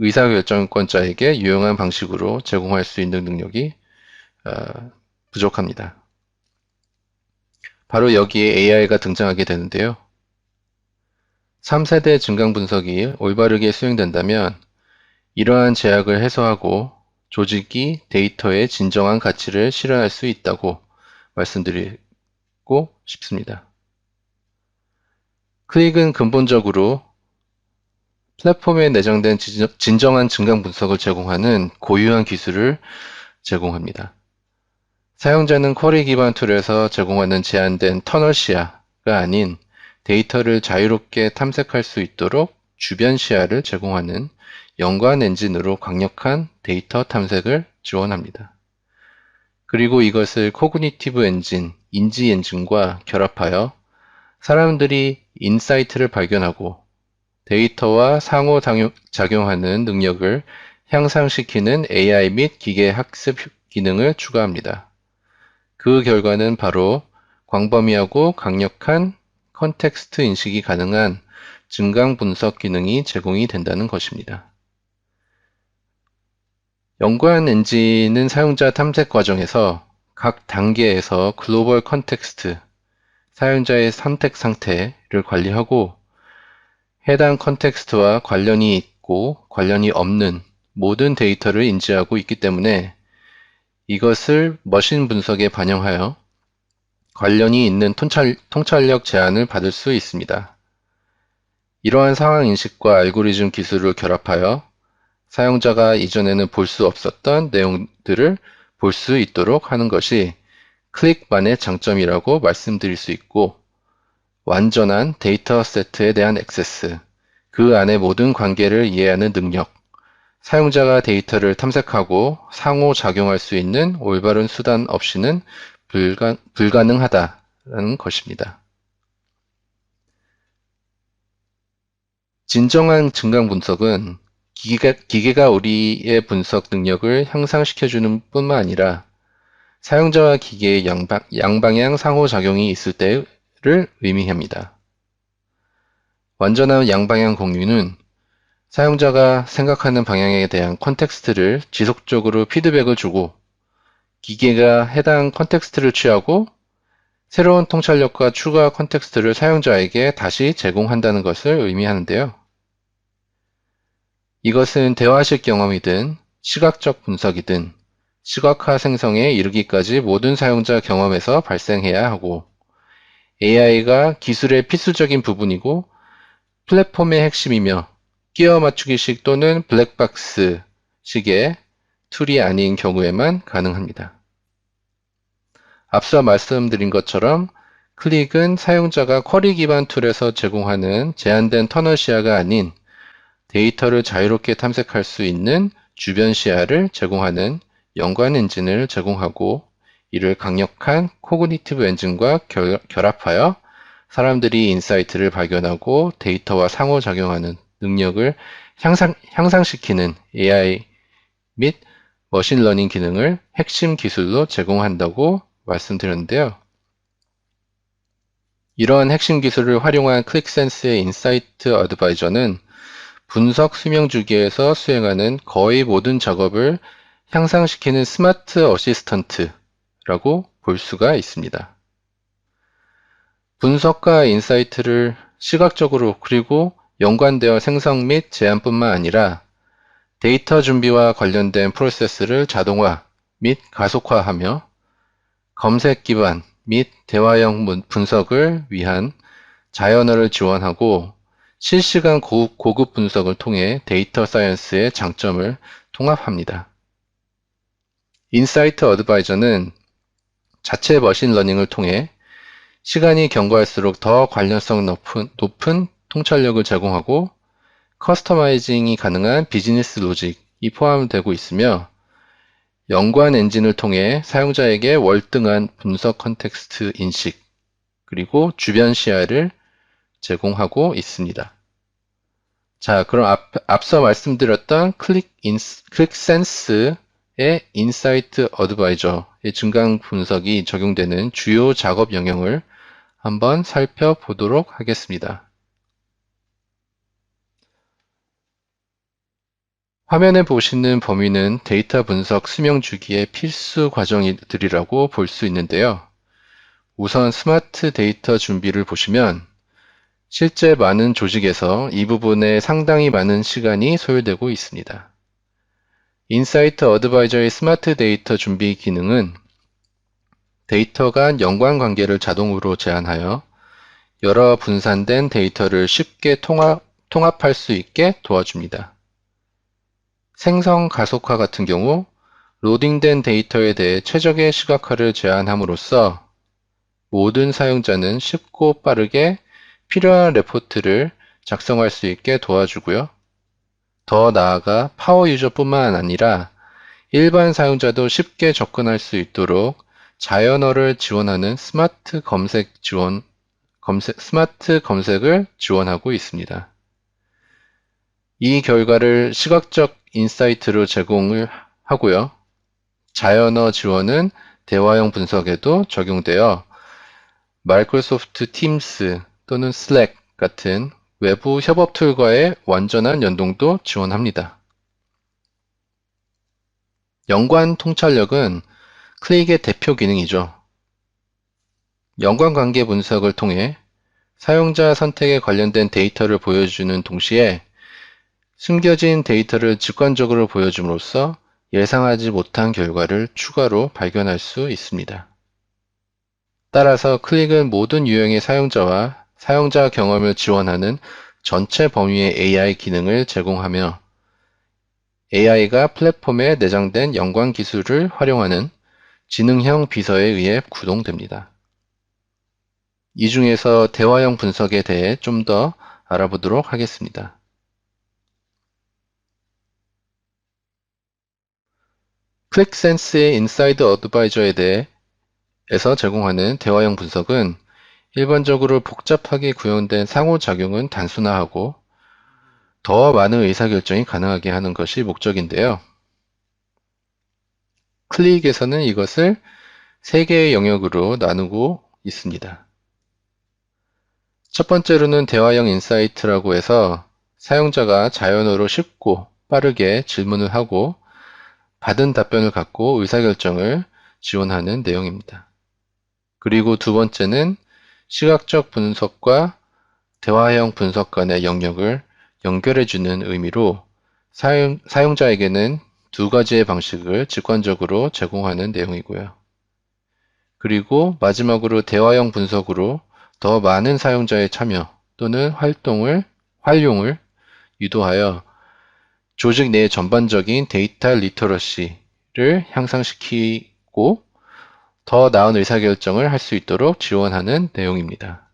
의사결정권자에게 유용한 방식으로 제공할 수 있는 능력이 부족합니다. 바로 여기에 AI가 등장하게 되는데요. 3세대 증강 분석이 올바르게 수행된다면 이러한 제약을 해소하고 조직이 데이터의 진정한 가치를 실현할 수 있다고 말씀드리고 싶습니다. 클릭은 근본적으로 플랫폼에 내장된 진정한 증강 분석을 제공하는 고유한 기술을 제공합니다. 사용자는 쿼리 기반 툴에서 제공하는 제한된 터널 시야가 아닌 데이터를 자유롭게 탐색할 수 있도록 주변 시야를 제공하는 연관 엔진으로 강력한 데이터 탐색을 지원합니다. 그리고 이것을 코그니티브 엔진, 인지 엔진과 결합하여 사람들이 인사이트를 발견하고 데이터와 상호작용하는 능력을 향상시키는 AI 및 기계 학습 기능을 추가합니다. 그 결과는 바로 광범위하고 강력한 컨텍스트 인식이 가능한 증강 분석 기능이 제공이 된다는 것입니다. 연관 엔진은 사용자 탐색 과정에서 각 단계에서 글로벌 컨텍스트, 사용자의 선택 상태를 관리하고 해당 컨텍스트와 관련이 있고 관련이 없는 모든 데이터를 인지하고 있기 때문에 이것을 머신 분석에 반영하여 관련이 있는 통찰력 제한을 받을 수 있습니다. 이러한 상황 인식과 알고리즘 기술을 결합하여 사용자가 이전에는 볼 수 없었던 내용들을 볼 수 있도록 하는 것이 클릭만의 장점이라고 말씀드릴 수 있고, 완전한 데이터 세트에 대한 액세스, 그 안의 모든 관계를 이해하는 능력, 사용자가 데이터를 탐색하고 상호작용할 수 있는 올바른 수단 없이는 불가능하다는 것입니다. 진정한 증강 분석은 기계가 우리의 분석 능력을 향상시켜주는 뿐만 아니라 사용자와 기계의 양방향 상호작용이 있을 때를 의미합니다. 완전한 양방향 공유는 사용자가 생각하는 방향에 대한 컨텍스트를 지속적으로 피드백을 주고 기계가 해당 컨텍스트를 취하고 새로운 통찰력과 추가 컨텍스트를 사용자에게 다시 제공한다는 것을 의미하는데요. 이것은 대화식 경험이든 시각적 분석이든 시각화 생성에 이르기까지 모든 사용자 경험에서 발생해야 하고, AI가 기술의 필수적인 부분이고 플랫폼의 핵심이며 끼워 맞추기식 또는 블랙박스식의 툴이 아닌 경우에만 가능합니다. 앞서 말씀드린 것처럼 클릭은 사용자가 쿼리 기반 툴에서 제공하는 제한된 터널 시야가 아닌 데이터를 자유롭게 탐색할 수 있는 주변 시야를 제공하는 연관 엔진을 제공하고, 이를 강력한 코그니티브 엔진과 결합하여 사람들이 인사이트를 발견하고 데이터와 상호작용하는 능력을 향상시키는 AI 및 머신러닝 기능을 핵심 기술로 제공한다고 말씀드렸는데요. 이러한 핵심 기술을 활용한 클릭센스의 인사이트 어드바이저는 분석 수명 주기에서 수행하는 거의 모든 작업을 향상시키는 스마트 어시스턴트라고 볼 수가 있습니다. 분석과 인사이트를 시각적으로 그리고 연관되어 생성 및 제한뿐만 아니라 데이터 준비와 관련된 프로세스를 자동화 및 가속화하며 검색 기반 및 대화형 분석을 위한 자연어를 지원하고 실시간 고급 분석을 통해 데이터 사이언스의 장점을 통합합니다. 인사이트 어드바이저는 자체 머신러닝을 통해 시간이 경과할수록 더 관련성 높은 통찰력을 제공하고 커스터마이징이 가능한 비즈니스 로직이 포함되고 있으며, 연관 엔진을 통해 사용자에게 월등한 분석 컨텍스트 인식, 그리고 주변 시야를 제공하고 있습니다. 자, 그럼 앞서 말씀드렸던 클릭센스의 인사이트 어드바이저의 증강 분석이 적용되는 주요 작업 영역을 한번 살펴보도록 하겠습니다. 화면에 보시는 범위는 데이터 분석 수명 주기의 필수 과정들이라고 볼 수 있는데요. 우선 스마트 데이터 준비를 보시면 실제 많은 조직에서 이 부분에 상당히 많은 시간이 소요되고 있습니다. 인사이트 어드바이저의 스마트 데이터 준비 기능은 데이터 간 연관 관계를 자동으로 제안하여 여러 분산된 데이터를 쉽게 통합할 수 있게 도와줍니다. 생성 가속화 같은 경우 로딩된 데이터에 대해 최적의 시각화를 제안함으로써 모든 사용자는 쉽고 빠르게 필요한 레포트를 작성할 수 있게 도와주고요. 더 나아가 파워 유저뿐만 아니라 일반 사용자도 쉽게 접근할 수 있도록 자연어를 지원하는 스마트 검색을 지원하고 있습니다. 이 결과를 시각적 인사이트로 제공을 하고요. 자연어 지원은 대화형 분석에도 적용되어 마이크로소프트 팀스 또는 슬랙 같은 외부 협업 툴과의 완전한 연동도 지원합니다. 연관 통찰력은 클릭의 대표 기능이죠. 연관 관계 분석을 통해 사용자 선택에 관련된 데이터를 보여주는 동시에 숨겨진 데이터를 직관적으로 보여줌으로써 예상하지 못한 결과를 추가로 발견할 수 있습니다. 따라서 클릭은 모든 유형의 사용자와 사용자 경험을 지원하는 전체 범위의 AI 기능을 제공하며 AI가 플랫폼에 내장된 연관 기술을 활용하는 지능형 비서에 의해 구동됩니다. 이 중에서 대화형 분석에 대해 좀 더 알아보도록 하겠습니다. 클릭센스의 인사이드 어드바이저에 대해서 제공하는 대화형 분석은 일반적으로 복잡하게 구현된 상호작용은 단순화하고 더 많은 의사결정이 가능하게 하는 것이 목적인데요. 클릭에서는 이것을 3개의 영역으로 나누고 있습니다. 첫 번째로는 대화형 인사이트라고 해서 사용자가 자연어로 쉽고 빠르게 질문을 하고 받은 답변을 갖고 의사결정을 지원하는 내용입니다. 그리고 두 번째는 시각적 분석과 대화형 분석 간의 영역을 연결해주는 의미로 사용자에게는 두 가지의 방식을 직관적으로 제공하는 내용이고요. 그리고 마지막으로 대화형 분석으로 더 많은 사용자의 참여 또는 활용을 유도하여 조직 내 전반적인 데이터 리터러시를 향상시키고 더 나은 의사결정을 할 수 있도록 지원하는 내용입니다.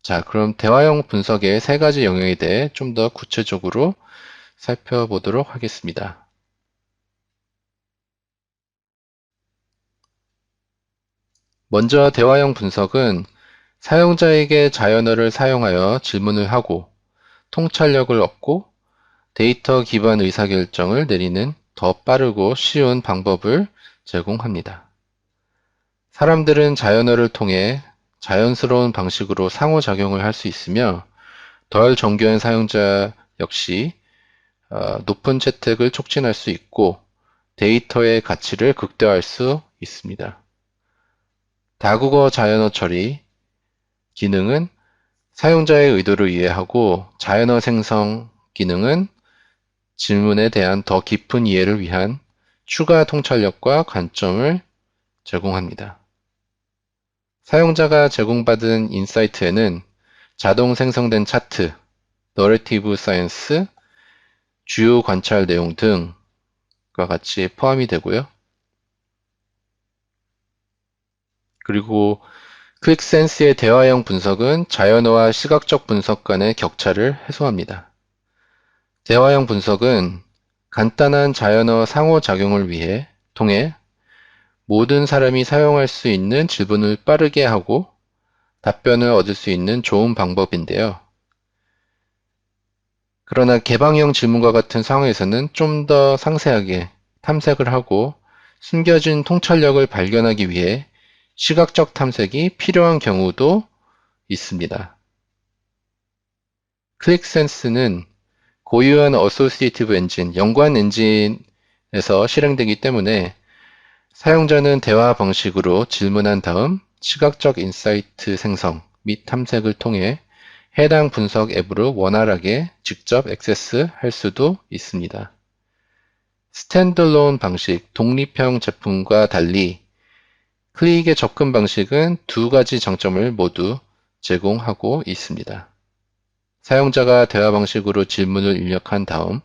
자, 그럼 대화형 분석의 3가지 영역에 대해 좀 더 구체적으로 살펴보도록 하겠습니다. 먼저 대화형 분석은 사용자에게 자연어를 사용하여 질문을 하고 통찰력을 얻고 데이터 기반 의사결정을 내리는 더 빠르고 쉬운 방법을 제공합니다. 사람들은 자연어를 통해 자연스러운 방식으로 상호작용을 할 수 있으며 덜 정교한 사용자 역시 높은 채택을 촉진할 수 있고 데이터의 가치를 극대화할 수 있습니다. 다국어 자연어 처리 기능은 사용자의 의도를 이해하고 자연어 생성 기능은 질문에 대한 더 깊은 이해를 위한 추가 통찰력과 관점을 제공합니다. 사용자가 제공받은 인사이트에는 자동 생성된 차트, 너레티브 사이언스, 주요 관찰 내용 등과 같이 포함이 되고요. 그리고 클릭센스의 대화형 분석은 자연어와 시각적 분석 간의 격차를 해소합니다. 대화형 분석은 간단한 자연어 상호작용을 통해 모든 사람이 사용할 수 있는 질문을 빠르게 하고 답변을 얻을 수 있는 좋은 방법인데요. 그러나 개방형 질문과 같은 상황에서는 좀 더 상세하게 탐색을 하고 숨겨진 통찰력을 발견하기 위해 시각적 탐색이 필요한 경우도 있습니다. 클릭센스는 고유한 어소시에이티브 엔진, 연관 엔진에서 실행되기 때문에 사용자는 대화 방식으로 질문한 다음 시각적 인사이트 생성 및 탐색을 통해 해당 분석 앱으로 원활하게 직접 액세스할 수도 있습니다. 스탠드얼론 방식, 독립형 제품과 달리 클릭의 접근 방식은 두 가지 장점을 모두 제공하고 있습니다. 사용자가 대화 방식으로 질문을 입력한 다음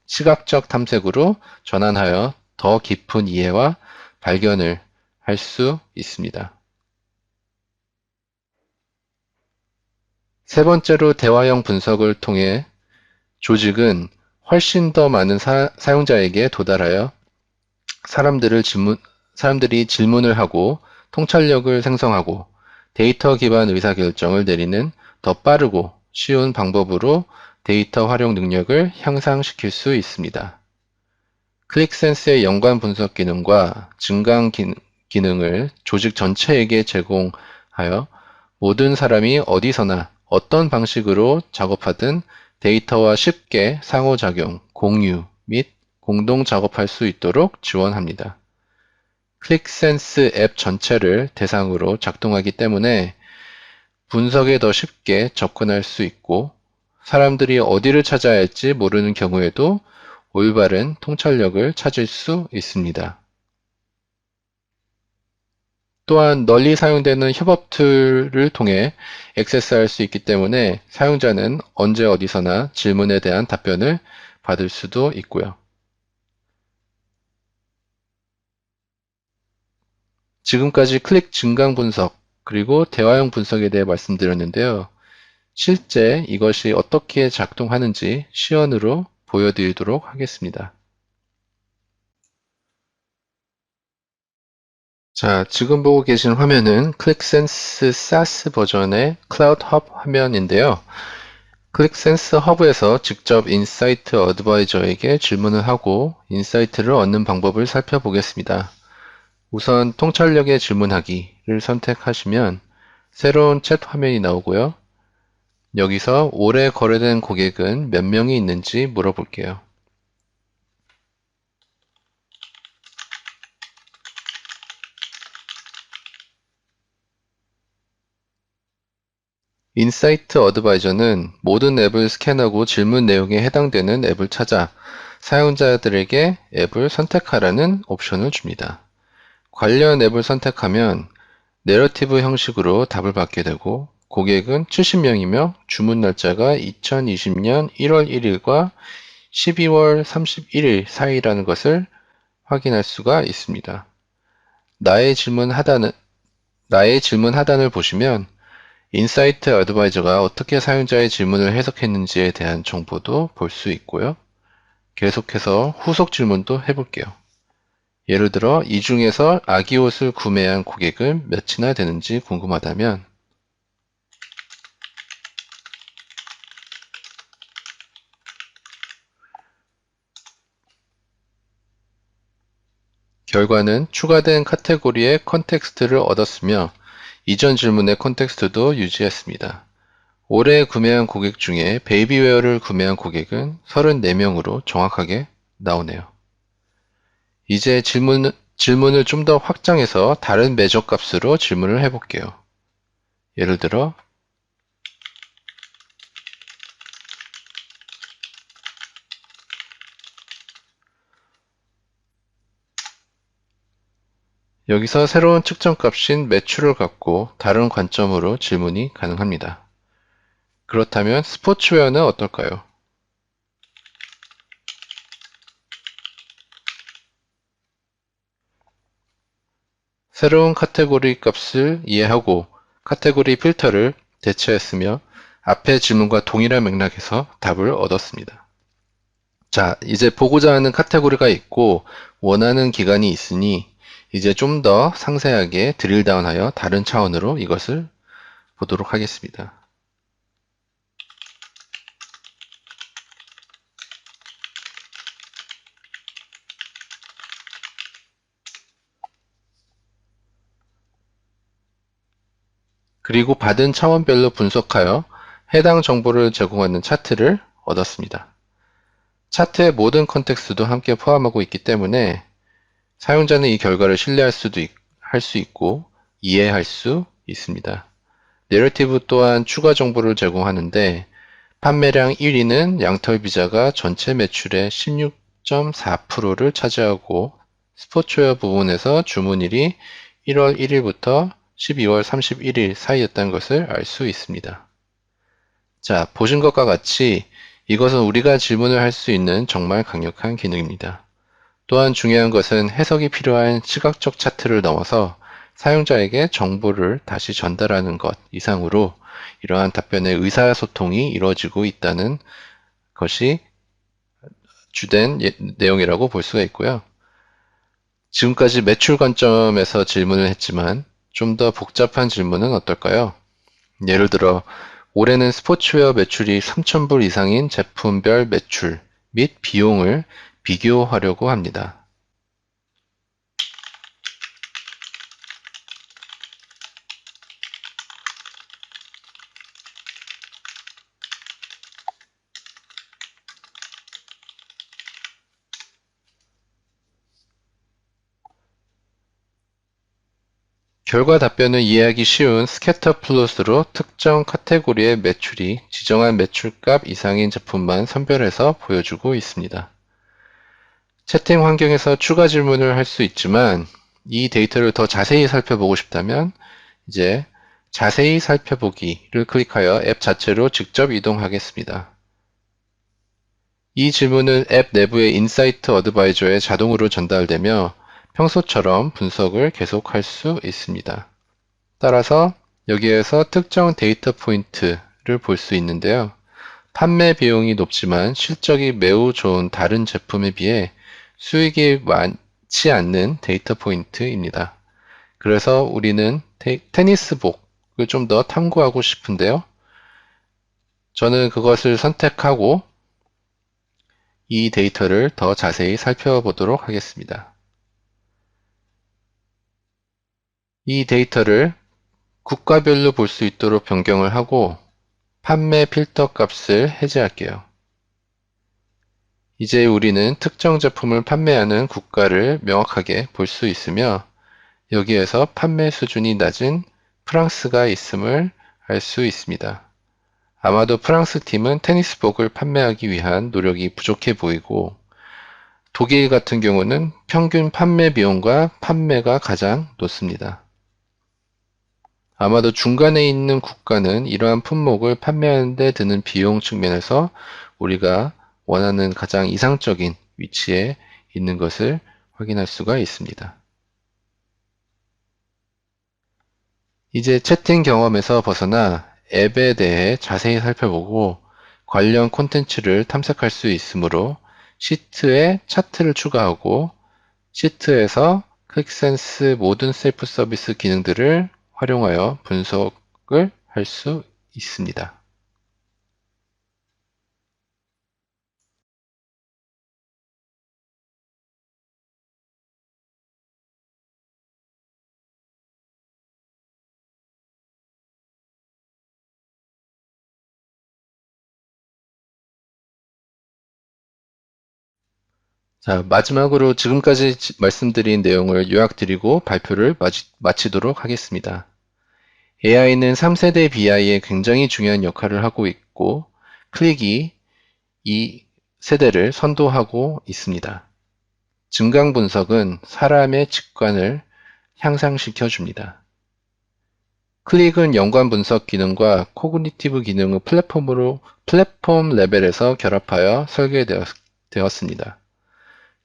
시각적 탐색으로 전환하여 더 깊은 이해와 발견을 할 수 있습니다. 세 번째로 대화형 분석을 통해 조직은 훨씬 더 많은 사용자에게 도달하여 사람들이 질문을 하고 통찰력을 생성하고 데이터 기반 의사결정을 내리는 더 빠르고 쉬운 방법으로 데이터 활용 능력을 향상시킬 수 있습니다. 클릭센스의 연관 분석 기능과 증강 기능을 조직 전체에게 제공하여 모든 사람이 어디서나 어떤 방식으로 작업하든 데이터와 쉽게 상호작용, 공유 및 공동 작업할 수 있도록 지원합니다. 클릭센스 앱 전체를 대상으로 작동하기 때문에 분석에 더 쉽게 접근할 수 있고 사람들이 어디를 찾아야 할지 모르는 경우에도 올바른 통찰력을 찾을 수 있습니다. 또한 널리 사용되는 협업 툴을 통해 액세스할 수 있기 때문에 사용자는 언제 어디서나 질문에 대한 답변을 받을 수도 있고요. 지금까지 클릭 증강 분석 그리고 대화형 분석에 대해 말씀드렸는데요. 실제 이것이 어떻게 작동하는지 시연으로 보여드리도록 하겠습니다. 자, 지금 보고 계신 화면은 클릭센스 SaaS 버전의 클라우드 헙 화면인데요. 클릭센스 허브에서 직접 인사이트 어드바이저에게 질문을 하고 인사이트를 얻는 방법을 살펴보겠습니다. 우선 통찰력에 질문하기를 선택하시면 새로운 챗 화면이 나오고요. 여기서 올해 거래된 고객은 몇 명이 있는지 물어볼게요. 인사이트 어드바이저는 모든 앱을 스캔하고 질문 내용에 해당되는 앱을 찾아 사용자들에게 앱을 선택하라는 옵션을 줍니다. 관련 앱을 선택하면 내러티브 형식으로 답을 받게 되고 고객은 70명이며 주문 날짜가 2020년 1월 1일과 12월 31일 사이라는 것을 확인할 수가 있습니다. 나의 질문 하단을 보시면 인사이트 어드바이저가 어떻게 사용자의 질문을 해석했는지에 대한 정보도 볼 수 있고요. 계속해서 후속 질문도 해볼게요. 예를 들어 이 중에서 아기 옷을 구매한 고객은 몇이나 되는지 궁금하다면 결과는 추가된 카테고리의 컨텍스트를 얻었으며 이전 질문의 컨텍스트도 유지했습니다. 올해 구매한 고객 중에 베이비웨어를 구매한 고객은 34명으로 정확하게 나오네요. 이제 질문을 좀 더 확장해서 다른 매저 값으로 질문을 해볼게요. 예를 들어 여기서 새로운 측정값인 매출을 갖고 다른 관점으로 질문이 가능합니다. 그렇다면 스포츠웨어는 어떨까요? 새로운 카테고리 값을 이해하고 카테고리 필터를 대체했으며 앞의 질문과 동일한 맥락에서 답을 얻었습니다. 자, 이제 보고자 하는 카테고리가 있고 원하는 기간이 있으니 이제 좀 더 상세하게 드릴다운하여 다른 차원으로 이것을 보도록 하겠습니다. 그리고 받은 차원별로 분석하여 해당 정보를 제공하는 차트를 얻었습니다. 차트의 모든 컨텍스트도 함께 포함하고 있기 때문에 사용자는 이 결과를 신뢰할 수 있고 이해할 수 있습니다. 내러티브 또한 추가 정보를 제공하는데 판매량 1위는 양털비자가 전체 매출의 16.4%를 차지하고 스포츠웨어 부분에서 주문일이 1월 1일부터 12월 31일 사이였다는 것을 알 수 있습니다. 자, 보신 것과 같이 이것은 우리가 질문을 할 수 있는 정말 강력한 기능입니다. 또한 중요한 것은 해석이 필요한 시각적 차트를 넘어서 사용자에게 정보를 다시 전달하는 것 이상으로 이러한 답변의 의사소통이 이루어지고 있다는 것이 주된 내용이라고 볼 수가 있고요. 지금까지 매출 관점에서 질문을 했지만 좀 더 복잡한 질문은 어떨까요? 예를 들어 올해는 스포츠웨어 매출이 3,000불 이상인 제품별 매출 및 비용을 비교하려고 합니다. 결과 답변을 이해하기 쉬운 스캐터 플롯으로 특정 카테고리의 매출이 지정한 매출값 이상인 제품만 선별해서 보여주고 있습니다. 채팅 환경에서 추가 질문을 할 수 있지만 이 데이터를 더 자세히 살펴보고 싶다면 이제 자세히 살펴보기를 클릭하여 앱 자체로 직접 이동하겠습니다. 이 질문은 앱 내부의 인사이트 어드바이저에 자동으로 전달되며 평소처럼 분석을 계속할 수 있습니다. 따라서 여기에서 특정 데이터 포인트를 볼 수 있는데요. 판매 비용이 높지만 실적이 매우 좋은 다른 제품에 비해 수익이 많지 않는 데이터 포인트입니다. 그래서 우리는 테니스복을 좀 더 탐구하고 싶은데요. 저는 그것을 선택하고 이 데이터를 더 자세히 살펴보도록 하겠습니다. 이 데이터를 국가별로 볼 수 있도록 변경을 하고 판매 필터 값을 해제할게요. 이제 우리는 특정 제품을 판매하는 국가를 명확하게 볼 수 있으며 여기에서 판매 수준이 낮은 프랑스가 있음을 알 수 있습니다. 아마도 프랑스 팀은 테니스복을 판매하기 위한 노력이 부족해 보이고 독일 같은 경우는 평균 판매 비용과 판매가 가장 높습니다. 아마도 중간에 있는 국가는 이러한 품목을 판매하는 데 드는 비용 측면에서 우리가 원하는 가장 이상적인 위치에 있는 것을 확인할 수가 있습니다. 이제 채팅 경험에서 벗어나 앱에 대해 자세히 살펴보고 관련 콘텐츠를 탐색할 수 있으므로 시트에 차트를 추가하고 시트에서 퀵센스 모든 셀프 서비스 기능들을 활용하여 분석을 할 수 있습니다. 자, 마지막으로 지금까지 말씀드린 내용을 요약드리고 발표를 마치도록 하겠습니다. AI는 3세대 BI에 굉장히 중요한 역할을 하고 있고 클릭이 이 세대를 선도하고 있습니다. 증강 분석은 사람의 직관을 향상시켜 줍니다. 클릭은 연관 분석 기능과 코그니티브 기능을 플랫폼 레벨에서 결합하여 설계되었습니다.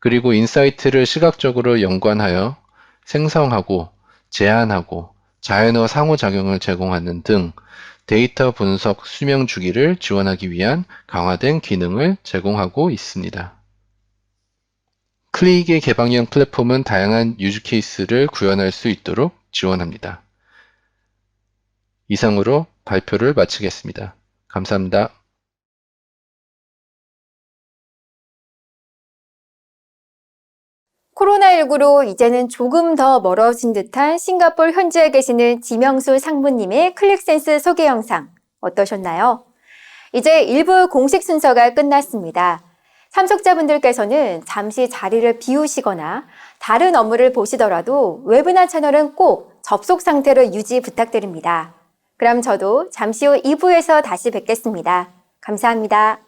그리고 인사이트를 시각적으로 연관하여 생성하고 제안하고 자연어 상호작용을 제공하는 등 데이터 분석 수명 주기를 지원하기 위한 강화된 기능을 제공하고 있습니다. 클릭의 개방형 플랫폼은 다양한 유즈 케이스를 구현할 수 있도록 지원합니다. 이상으로 발표를 마치겠습니다. 감사합니다. 코로나19로 이제는 조금 더 멀어진 듯한 싱가포르 현지에 계시는 지명수 상무님의 클릭센스 소개 영상 어떠셨나요? 이제 일부 공식 순서가 끝났습니다. 참석자분들께서는 잠시 자리를 비우시거나 다른 업무를 보시더라도 웹이나 채널은 꼭 접속 상태로 유지 부탁드립니다. 그럼 저도 잠시 후 2부에서 다시 뵙겠습니다. 감사합니다.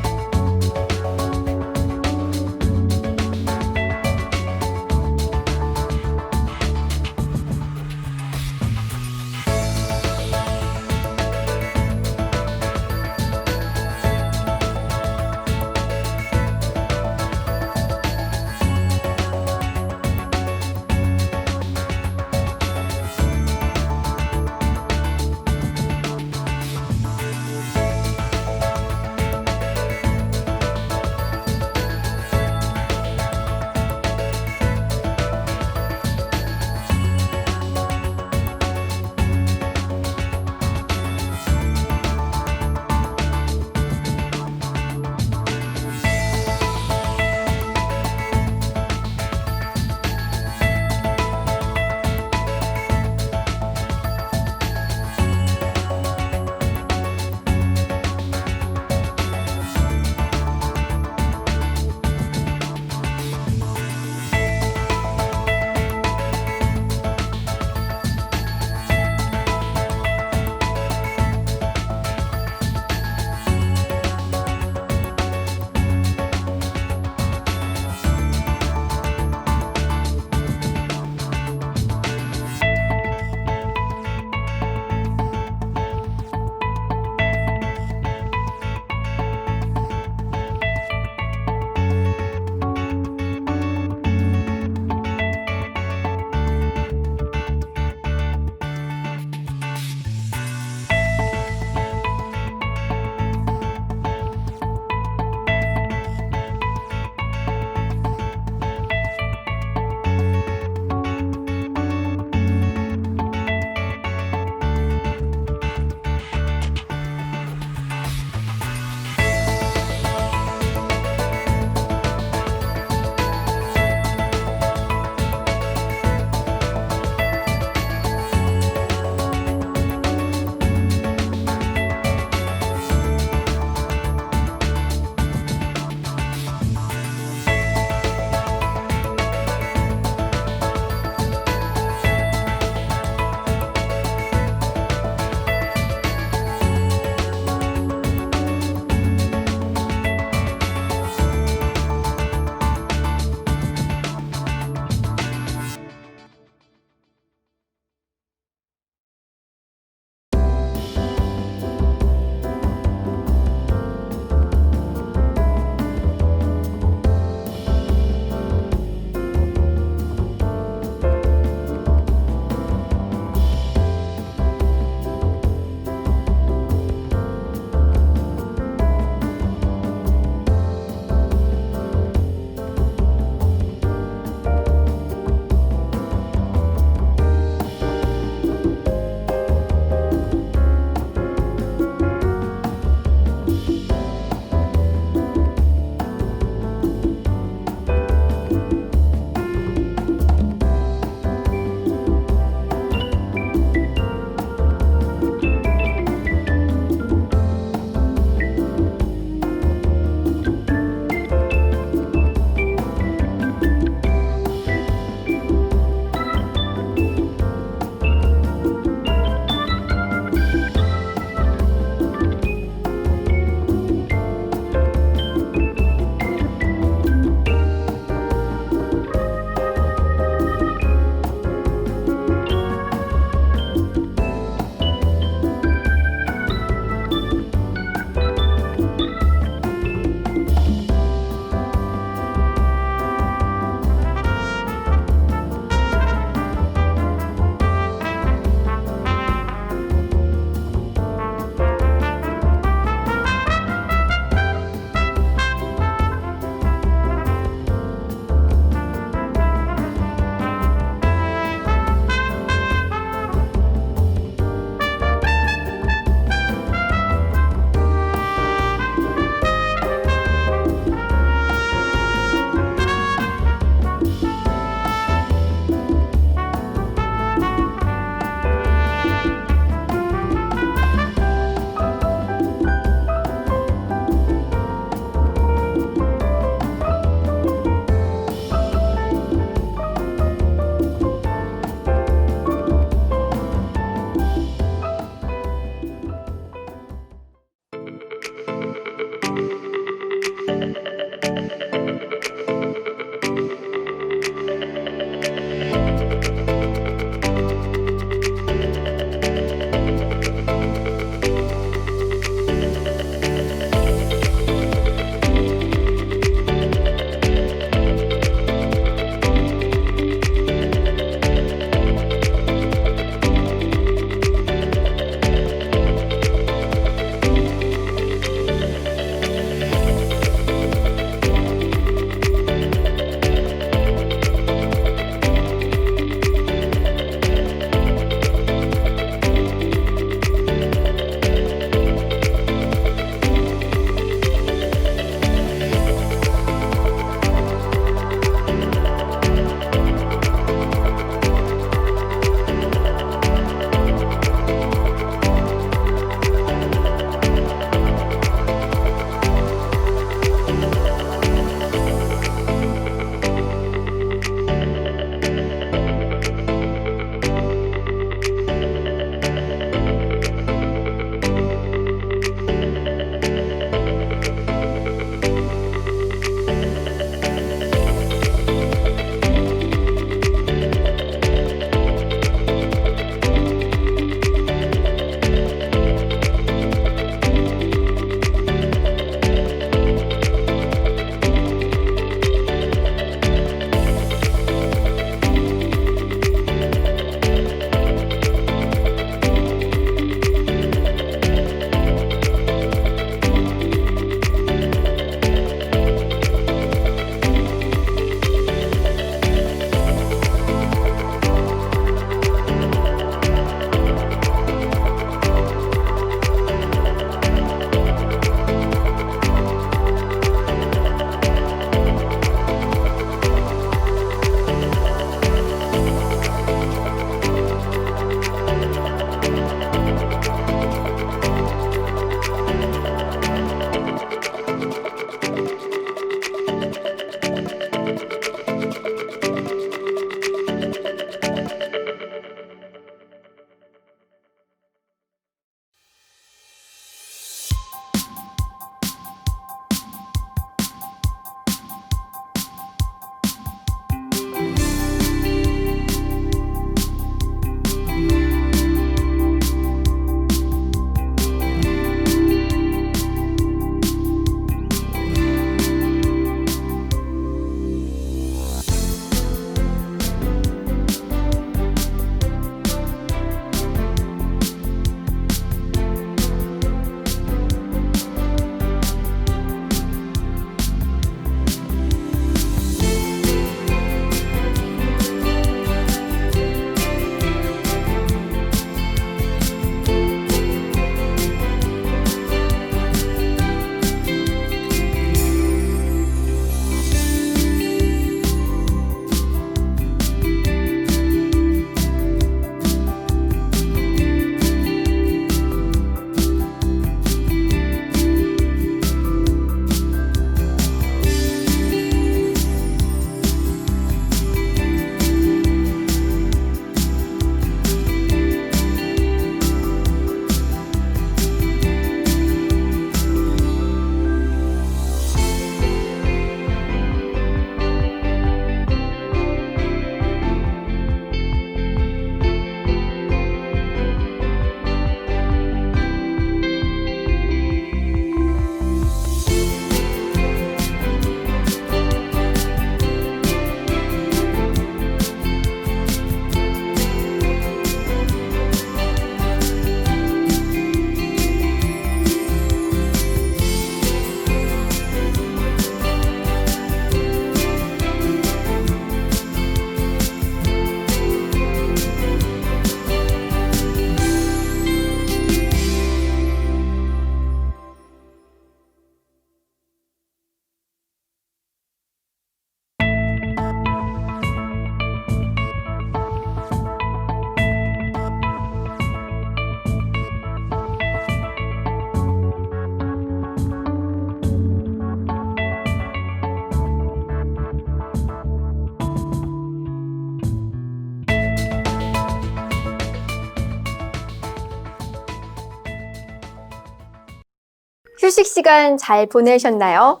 휴식 시간 잘 보내셨나요?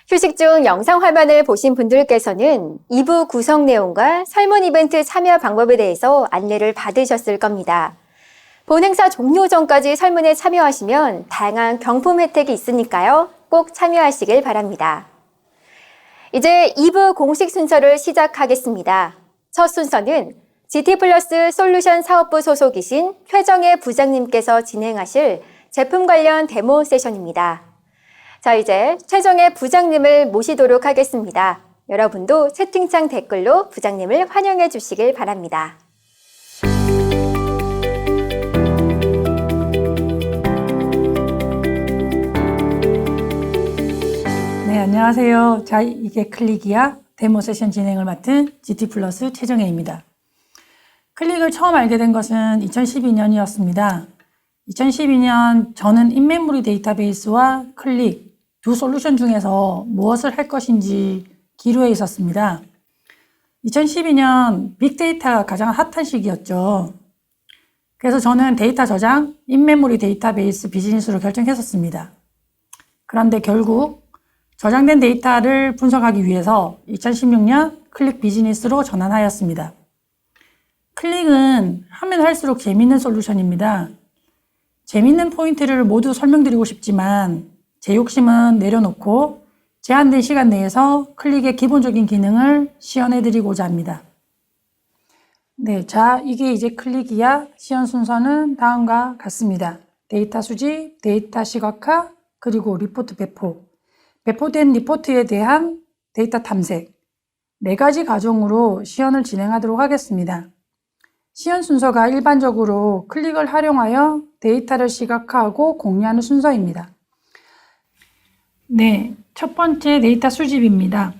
휴식 중 영상 화면을 보신 분들께서는 2부 구성 내용과 설문 이벤트 참여 방법에 대해서 안내를 받으셨을 겁니다. 본 행사 종료 전까지 설문에 참여하시면 다양한 경품 혜택이 있으니까요. 꼭 참여하시길 바랍니다. 이제 2부 공식 순서를 시작하겠습니다. 첫 순서는 GT플러스 솔루션 사업부 소속이신 최정혜 부장님께서 진행하실 제품 관련 데모 세션입니다. 자, 이제 최정혜 부장님을 모시도록 하겠습니다. 여러분도 채팅창 댓글로 부장님을 환영해 주시길 바랍니다. 네, 안녕하세요. 자, 이게 클릭이야 데모 세션 진행을 맡은 GT플러스 최정혜입니다. 클릭을 처음 알게 된 것은 2012년이었습니다. 2012년 저는 인메모리 데이터베이스와 클릭 두 솔루션 중에서 무엇을 할 것인지 기로에 있었습니다. 2012년 빅데이터가 가장 핫한 시기였죠. 그래서 저는 데이터 저장, 인메모리 데이터베이스 비즈니스로 결정했었습니다. 그런데 결국 저장된 데이터를 분석하기 위해서 2016년 클릭 비즈니스로 전환하였습니다. 클릭은 하면 할수록 재미있는 솔루션입니다. 재미있는 포인트를 모두 설명드리고 싶지만 제 욕심은 내려놓고 제한된 시간 내에서 클릭의 기본적인 기능을 시연해드리고자 합니다. 네, 자, 이게 이제 클릭이야 시연 순서는 다음과 같습니다. 데이터 수집, 데이터 시각화, 그리고 리포트 배포. 배포된 리포트에 대한 데이터 탐색. 4가지 과정으로 시연을 진행하도록 하겠습니다. 시연 순서가 일반적으로 클릭을 활용하여 데이터를 시각화하고 공유하는 순서입니다. 네, 첫 번째 데이터 수집입니다.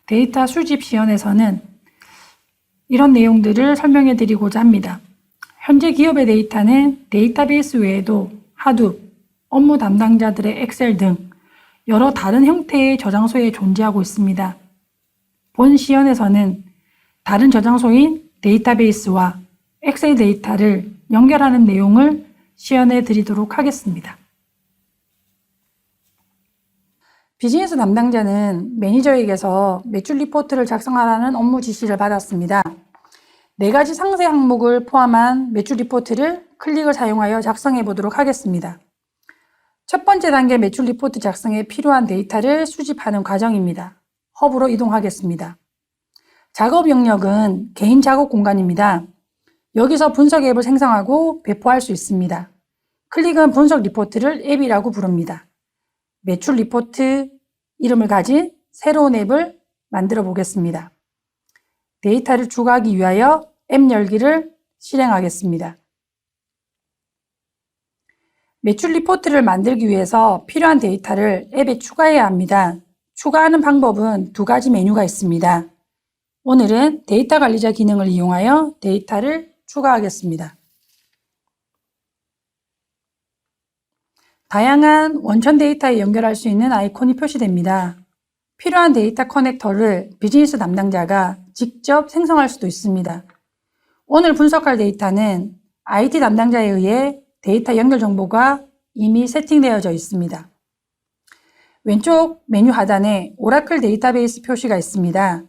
데이터 수집 시연에서는 이런 내용들을 설명해 드리고자 합니다. 현재 기업의 데이터는 데이터베이스 외에도 하둡, 업무 담당자들의 엑셀 등 여러 다른 형태의 저장소에 존재하고 있습니다. 본 시연에서는 다른 저장소인 데이터베이스와 엑셀 데이터를 연결하는 내용을 시연해 드리도록 하겠습니다. 비즈니스 담당자는 매니저에게서 매출 리포트를 작성하라는 업무 지시를 받았습니다. 4가지 상세 항목을 포함한 매출 리포트를 클릭을 사용하여 작성해 보도록 하겠습니다. 첫 번째 단계 매출 리포트 작성에 필요한 데이터를 수집하는 과정입니다. 허브로 이동하겠습니다. 작업 영역은 개인 작업 공간입니다. 여기서 분석 앱을 생성하고 배포할 수 있습니다. 클릭은 분석 리포트를 앱이라고 부릅니다. 매출 리포트 이름을 가진 새로운 앱을 만들어 보겠습니다. 데이터를 추가하기 위하여 앱 열기를 실행하겠습니다. 매출 리포트를 만들기 위해서 필요한 데이터를 앱에 추가해야 합니다. 추가하는 방법은 2가지 메뉴가 있습니다. 오늘은 데이터 관리자 기능을 이용하여 데이터를 추가하겠습니다. 다양한 원천 데이터에 연결할 수 있는 아이콘이 표시됩니다. 필요한 데이터 커넥터를 비즈니스 담당자가 직접 생성할 수도 있습니다. 오늘 분석할 데이터는 IT 담당자에 의해 데이터 연결 정보가 이미 세팅되어져 있습니다. 왼쪽 메뉴 하단에 오라클 데이터베이스 표시가 있습니다.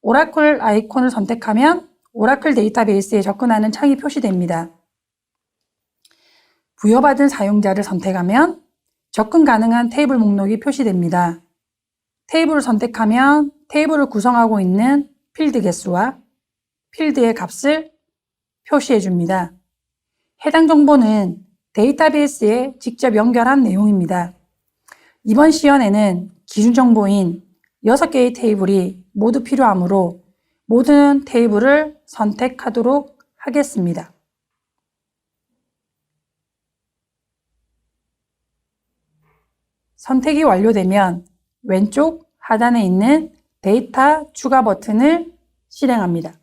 오라클 아이콘을 선택하면 오라클 데이터베이스에 접근하는 창이 표시됩니다. 부여받은 사용자를 선택하면 접근 가능한 테이블 목록이 표시됩니다. 테이블을 선택하면 테이블을 구성하고 있는 필드 개수와 필드의 값을 표시해 줍니다. 해당 정보는 데이터베이스에 직접 연결한 내용입니다. 이번 시연에는 기준 정보인 6개의 테이블이 모두 필요하므로 모든 테이블을 선택하도록 하겠습니다. 선택이 완료되면 왼쪽 하단에 있는 데이터 추가 버튼을 실행합니다.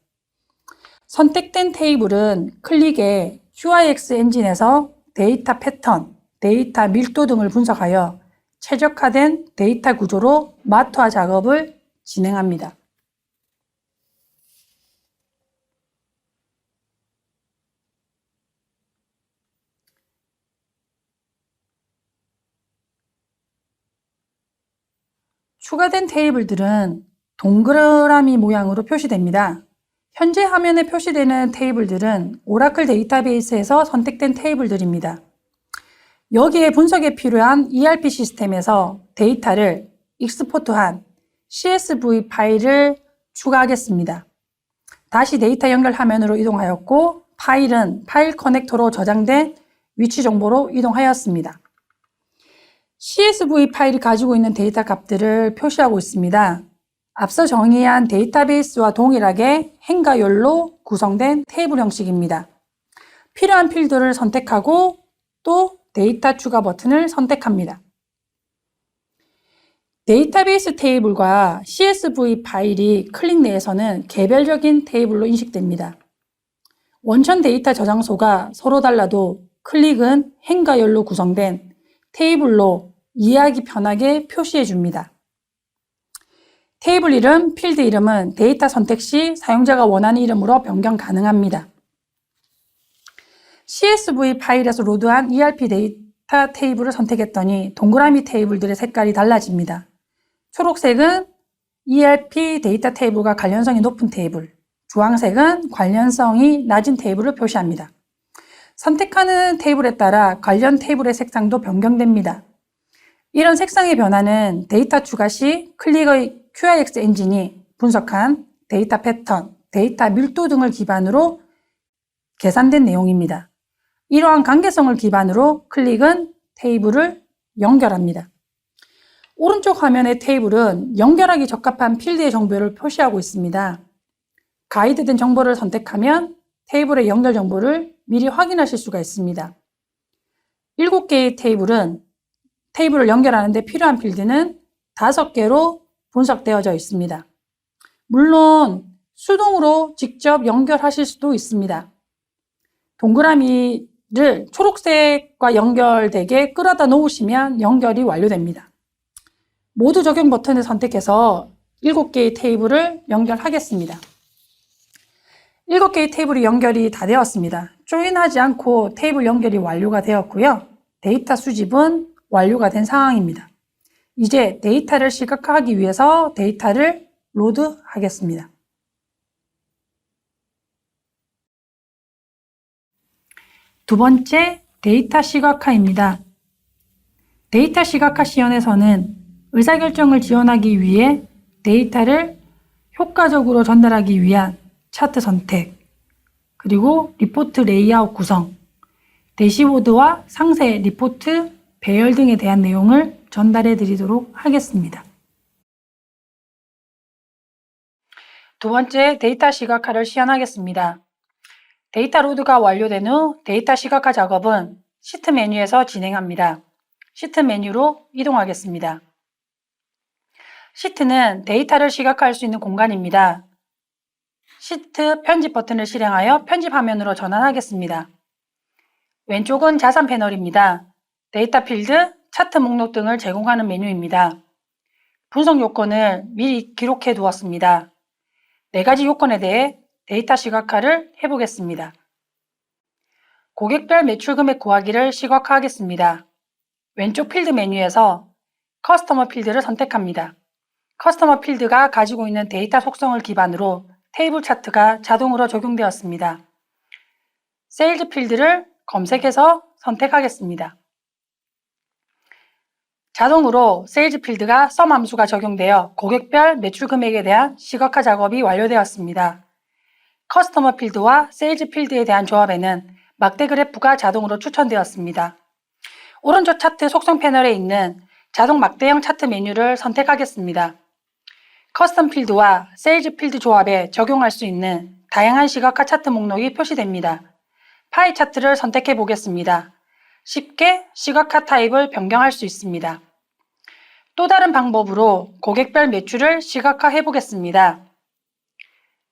선택된 테이블은 클릭에 QIX 엔진에서 데이터 패턴, 데이터 밀도 등을 분석하여 최적화된 데이터 구조로 마투화 작업을 진행합니다. 추가된 테이블들은 동그라미 모양으로 표시됩니다. 현재 화면에 표시되는 테이블들은 오라클 데이터베이스에서 선택된 테이블들입니다. 여기에 분석에 필요한 ERP 시스템에서 데이터를 익스포트한 CSV 파일을 추가하겠습니다. 다시 데이터 연결 화면으로 이동하였고 파일은 파일 커넥터로 저장된 위치 정보로 이동하였습니다. CSV 파일이 가지고 있는 데이터 값들을 표시하고 있습니다. 앞서 정의한 데이터베이스와 동일하게 행가열로 구성된 테이블 형식입니다. 필요한 필드를 선택하고 또 데이터 추가 버튼을 선택합니다. 데이터베이스 테이블과 CSV 파일이 클릭 내에서는 개별적인 테이블로 인식됩니다. 원천 데이터 저장소가 서로 달라도 클릭은 행가열로 구성된 테이블로 이해하기 편하게 표시해 줍니다. 테이블 이름, 필드 이름은 데이터 선택 시 사용자가 원하는 이름으로 변경 가능합니다. CSV 파일에서 로드한 ERP 데이터 테이블을 선택했더니 동그라미 테이블들의 색깔이 달라집니다. 초록색은 ERP 데이터 테이블과 관련성이 높은 테이블, 주황색은 관련성이 낮은 테이블을 표시합니다. 선택하는 테이블에 따라 관련 테이블의 색상도 변경됩니다. 이런 색상의 변화는 데이터 추가 시 클릭의 QRX 엔진이 분석한 데이터 패턴, 데이터 밀도 등을 기반으로 계산된 내용입니다. 이러한 관계성을 기반으로 클릭은 테이블을 연결합니다. 오른쪽 화면의 테이블은 연결하기 적합한 필드의 정보를 표시하고 있습니다. 가이드된 정보를 선택하면 테이블의 연결 정보를 미리 확인하실 수가 있습니다. 7개의 테이블은 테이블을 연결하는 데 필요한 필드는 5개로 분석되어져 있습니다. 물론 수동으로 직접 연결하실 수도 있습니다. 동그라미를 초록색과 연결되게 끌어다 놓으시면 연결이 완료됩니다. 모두 적용 버튼을 선택해서 7개의 테이블을 연결하겠습니다. 7개의 테이블이 연결이 다 되었습니다. 조인하지 않고 테이블 연결이 완료가 되었고요. 데이터 수집은 완료가 된 상황입니다. 이제 데이터를 시각화하기 위해서 데이터를 로드하겠습니다. 두 번째, 데이터 시각화입니다. 데이터 시각화 시연에서는 의사결정을 지원하기 위해 데이터를 효과적으로 전달하기 위한 차트 선택, 그리고 리포트 레이아웃 구성, 대시보드와 상세 리포트 배열 등에 대한 내용을 전달해 드리도록 하겠습니다. 두 번째, 데이터 시각화를 시연하겠습니다. 데이터 로드가 완료된 후 데이터 시각화 작업은 시트 메뉴에서 진행합니다. 시트 메뉴로 이동하겠습니다. 시트는 데이터를 시각화할 수 있는 공간입니다. 시트 편집 버튼을 실행하여 편집 화면으로 전환하겠습니다. 왼쪽은 자산 패널입니다. 데이터 필드, 차트 목록 등을 제공하는 메뉴입니다. 분석 요건을 미리 기록해 두었습니다. 4가지 요건에 대해 데이터 시각화를 해보겠습니다. 고객별 매출 금액 구하기를 시각화하겠습니다. 왼쪽 필드 메뉴에서 커스터머 필드를 선택합니다. 커스터머 필드가 가지고 있는 데이터 속성을 기반으로 테이블 차트가 자동으로 적용되었습니다. 세일즈 필드를 검색해서 선택하겠습니다. 자동으로 세일즈 필드가 썸 함수가 적용되어 고객별 매출 금액에 대한 시각화 작업이 완료되었습니다. 커스터머 필드와 세일즈 필드에 대한 조합에는 막대 그래프가 자동으로 추천되었습니다. 오른쪽 차트 속성 패널에 있는 자동 막대형 차트 메뉴를 선택하겠습니다. 커스텀 필드와 세일즈 필드 조합에 적용할 수 있는 다양한 시각화 차트 목록이 표시됩니다. 파이 차트를 선택해 보겠습니다. 쉽게 시각화 타입을 변경할 수 있습니다. 또 다른 방법으로 고객별 매출을 시각화해 보겠습니다.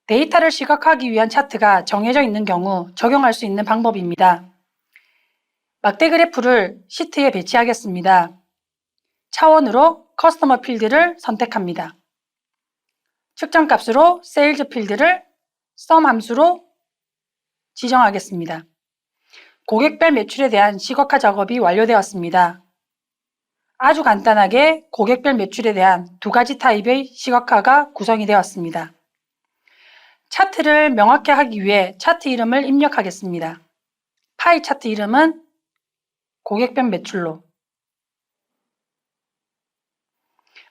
데이터를 시각화하기 위한 차트가 정해져 있는 경우 적용할 수 있는 방법입니다. 막대 그래프를 시트에 배치하겠습니다. 차원으로 커스터머 필드를 선택합니다. 측정값으로 세일즈 필드를 썸 함수로 지정하겠습니다. 고객별 매출에 대한 시각화 작업이 완료되었습니다. 아주 간단하게 고객별 매출에 대한 두 가지 타입의 시각화가 구성이 되었습니다. 차트를 명확히 하기 위해 차트 이름을 입력하겠습니다. 파이 차트 이름은 고객별 매출로,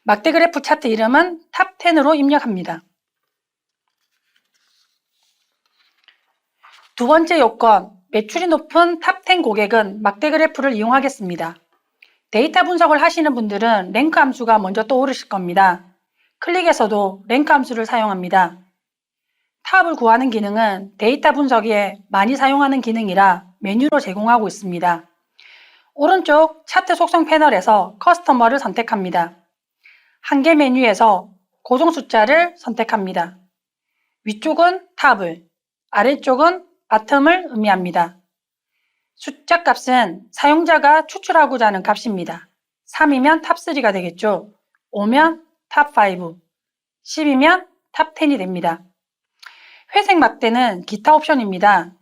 막대 그래프 차트 이름은 탑10으로 입력합니다. 두 번째 요건, 매출이 높은 탑10 고객은 막대 그래프를 이용하겠습니다. 데이터 분석을 하시는 분들은 랭크 함수가 먼저 떠오르실 겁니다. 클릭에서도 랭크 함수를 사용합니다. 탑을 구하는 기능은 데이터 분석에 많이 사용하는 기능이라 메뉴로 제공하고 있습니다. 오른쪽 차트 속성 패널에서 커스터머를 선택합니다. 한개 메뉴에서 고정 숫자를 선택합니다. 위쪽은 탑을, 아래쪽은 바텀을 의미합니다. 숫자 값은 사용자가 추출하고자 하는 값입니다. 3이면 탑3가 되겠죠. 5면 탑5, 10이면 탑10이 됩니다. 회색 막대는 기타 옵션입니다.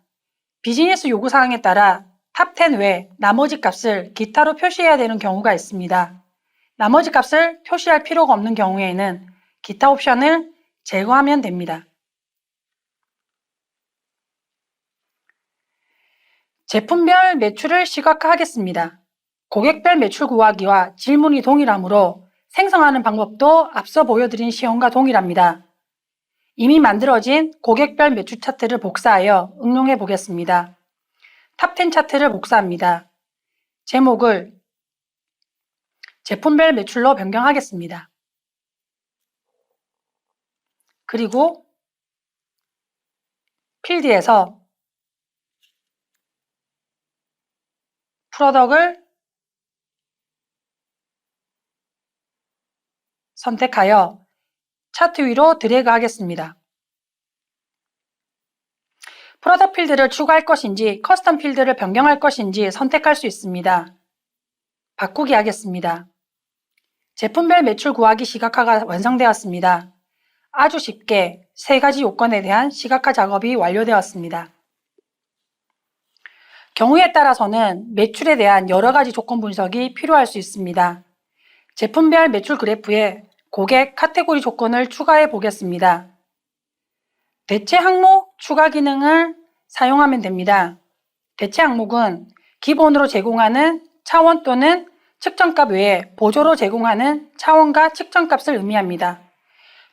비즈니스 요구사항에 따라 탑10 외 나머지 값을 기타로 표시해야 되는 경우가 있습니다. 나머지 값을 표시할 필요가 없는 경우에는 기타 옵션을 제거하면 됩니다. 제품별 매출을 시각화하겠습니다. 고객별 매출 구하기와 질문이 동일하므로 생성하는 방법도 앞서 보여드린 시험과 동일합니다. 이미 만들어진 고객별 매출 차트를 복사하여 응용해 보겠습니다. 탑10 차트를 복사합니다. 제목을 제품별 매출로 변경하겠습니다. 그리고 필드에서 프로덕트를 선택하여 차트 위로 드래그 하겠습니다. 프로덕트 필드를 추가할 것인지 커스텀 필드를 변경할 것인지 선택할 수 있습니다. 바꾸기 하겠습니다. 제품별 매출 구하기 시각화가 완성되었습니다. 아주 쉽게 세 가지 요건에 대한 시각화 작업이 완료되었습니다. 경우에 따라서는 매출에 대한 여러 가지 조건 분석이 필요할 수 있습니다. 제품별 매출 그래프에 고객 카테고리 조건을 추가해 보겠습니다. 대체 항목 추가 기능을 사용하면 됩니다. 대체 항목은 기본으로 제공하는 차원 또는 측정값 외에 보조로 제공하는 차원과 측정값을 의미합니다.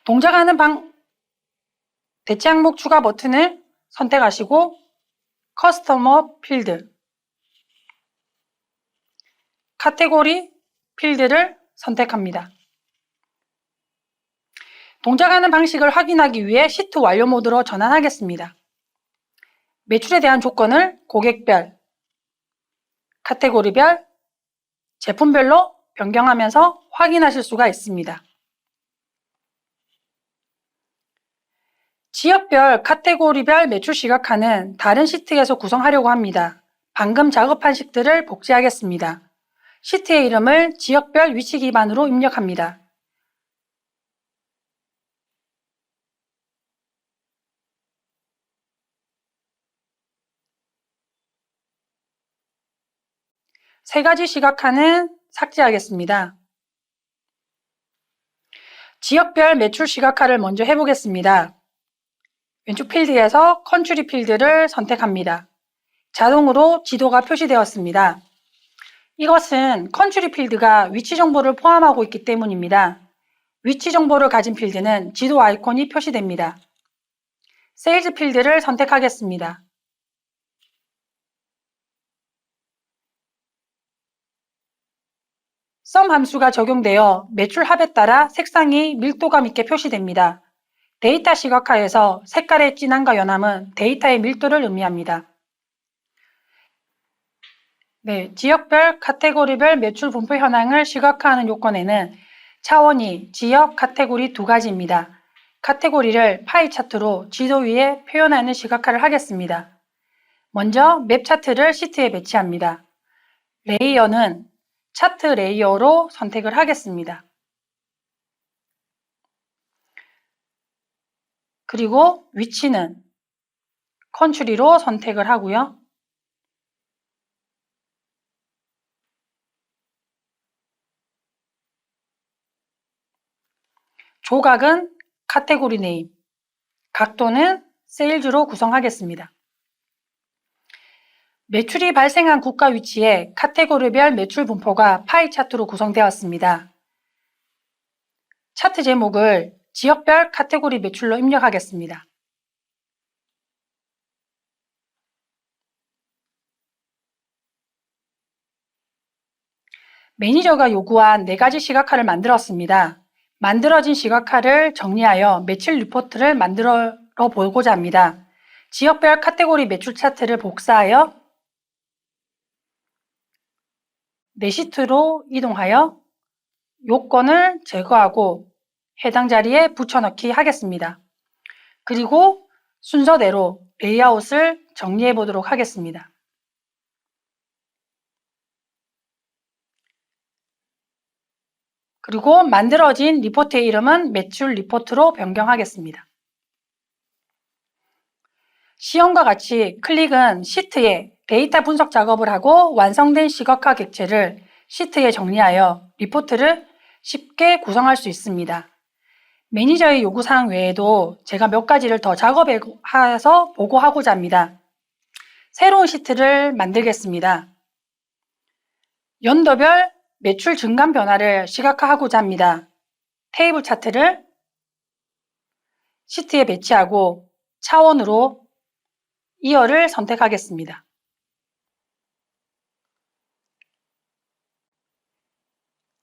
동작하는 대체 항목 추가 버튼을 선택하시고 커스터머 필드, 카테고리 필드를 선택합니다. 동작하는 방식을 확인하기 위해 시트 완료 모드로 전환하겠습니다. 매출에 대한 조건을 고객별, 카테고리별, 제품별로 변경하면서 확인하실 수가 있습니다. 지역별, 카테고리별 매출 시각화는 다른 시트에서 구성하려고 합니다. 방금 작업한 시트를 복제하겠습니다. 시트의 이름을 지역별 위치 기반으로 입력합니다. 세 가지 시각화는 삭제하겠습니다. 지역별 매출 시각화를 먼저 해보겠습니다. 왼쪽 필드에서 컨트리 필드를 선택합니다. 자동으로 지도가 표시되었습니다. 이것은 컨트리 필드가 위치 정보를 포함하고 있기 때문입니다. 위치 정보를 가진 필드는 지도 아이콘이 표시됩니다. 세일즈 필드를 선택하겠습니다. 썸 함수가 적용되어 매출 합에 따라 색상이 밀도감 있게 표시됩니다. 데이터 시각화에서 색깔의 진함과 연함은 데이터의 밀도를 의미합니다. 지역별, 카테고리별 매출 분포 현황을 시각화하는 요건에는 차원이 지역, 카테고리 두 가지입니다. 카테고리를 파이 차트로 지도 위에 표현하는 시각화를 하겠습니다. 먼저 맵 차트를 시트에 배치합니다. 레이어는 차트 레이어로 선택을 하겠습니다. 그리고 위치는 컨트리로 선택을 하고요. 조각은 카테고리 네임, 각도는 세일즈로 구성하겠습니다. 매출이 발생한 국가 위치에 카테고리별 매출 분포가 파이 차트로 구성되었습니다. 차트 제목을 지역별 카테고리 매출로 입력하겠습니다. 매니저가 요구한 4가지 시각화를 만들었습니다. 만들어진 시각화를 정리하여 매출 리포트를 만들어 보고자 합니다. 지역별 카테고리 매출 차트를 복사하여 내 시트로 이동하여 요건을 제거하고 해당 자리에 붙여넣기 하겠습니다. 그리고 순서대로 레이아웃을 정리해 보도록 하겠습니다. 그리고 만들어진 리포트의 이름은 매출 리포트로 변경하겠습니다. 시험과 같이 클릭은 시트에 데이터 분석 작업을 하고 완성된 시각화 객체를 시트에 정리하여 리포트를 쉽게 구성할 수 있습니다. 매니저의 요구사항 외에도 제가 몇 가지를 더 작업해서 보고하고자 합니다. 새로운 시트를 만들겠습니다. 연도별 매출 증감 변화를 시각화하고자 합니다. 테이블 차트를 시트에 배치하고 차원으로 이어를 선택하겠습니다.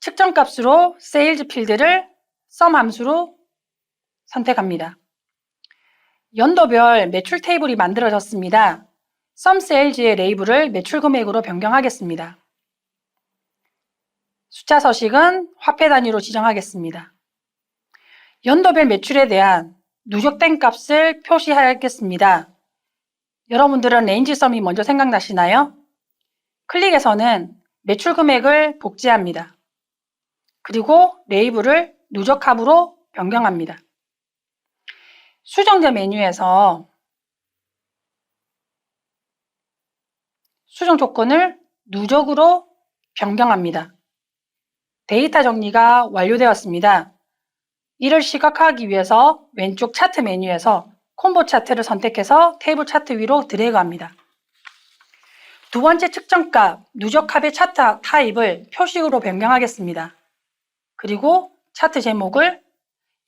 측정값으로 세일즈 필드를 썸 함수로 선택합니다. 연도별 매출 테이블이 만들어졌습니다. 썸 세일즈의 레이블을 매출 금액으로 변경하겠습니다. 숫자 서식은 화폐 단위로 지정하겠습니다. 연도별 매출에 대한 누적된 값을 표시하겠습니다. 여러분들은 레인지 썸이 먼저 생각나시나요? 클릭에서는 매출 금액을 복제합니다. 그리고 레이블을 누적합으로 변경합니다. 수정제 메뉴에서 수정 조건을 누적으로 변경합니다. 데이터 정리가 완료되었습니다. 이를 시각화하기 위해서 왼쪽 차트 메뉴에서 콤보 차트를 선택해서 테이블 차트 위로 드래그합니다. 두 번째 측정값 누적합의 차트 타입을 표식으로 변경하겠습니다. 그리고 차트 제목을